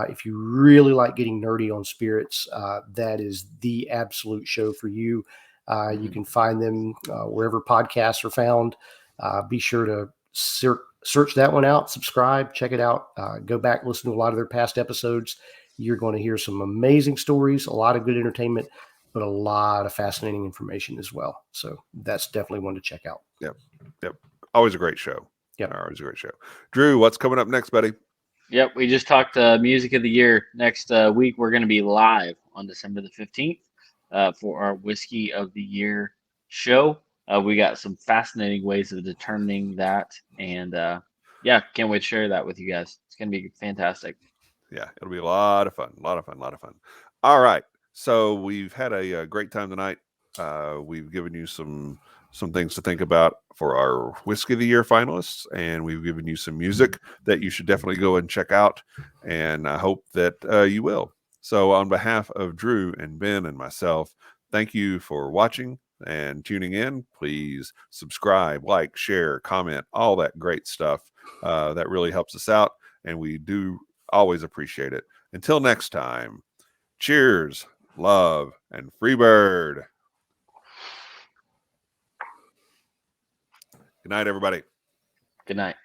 If you really like getting nerdy on spirits, that is the absolute show for you. You can find them wherever podcasts are found. Be sure to search that one out, subscribe, check it out, go back, listen to a lot of their past episodes. You're going to hear some amazing stories, a lot of good entertainment, but a lot of fascinating information as well. So that's definitely one to check out. Yep. Always a great show. Yep. Always a great show. Drew, what's coming up next, buddy? Yep, we just talked music of the year. Next week, we're going to be live on December the 15th for our Whiskey of the Year show. We got some fascinating ways of determining that, and can't wait to share that with you guys. It's going to be fantastic. Yeah, it'll be a lot of fun. All right, so we've had a great time tonight. We've given you some things to think about for our Whiskey of the Year finalists, and we've given you some music that you should definitely go and check out, and I hope that you will. So on behalf of Drew and Ben and myself, thank you for watching and tuning in. Please subscribe, like, share, comment, all that great stuff. That really helps us out, and we do always appreciate it. Until next time, cheers, love, and Freebird. Good night, everybody. Good night.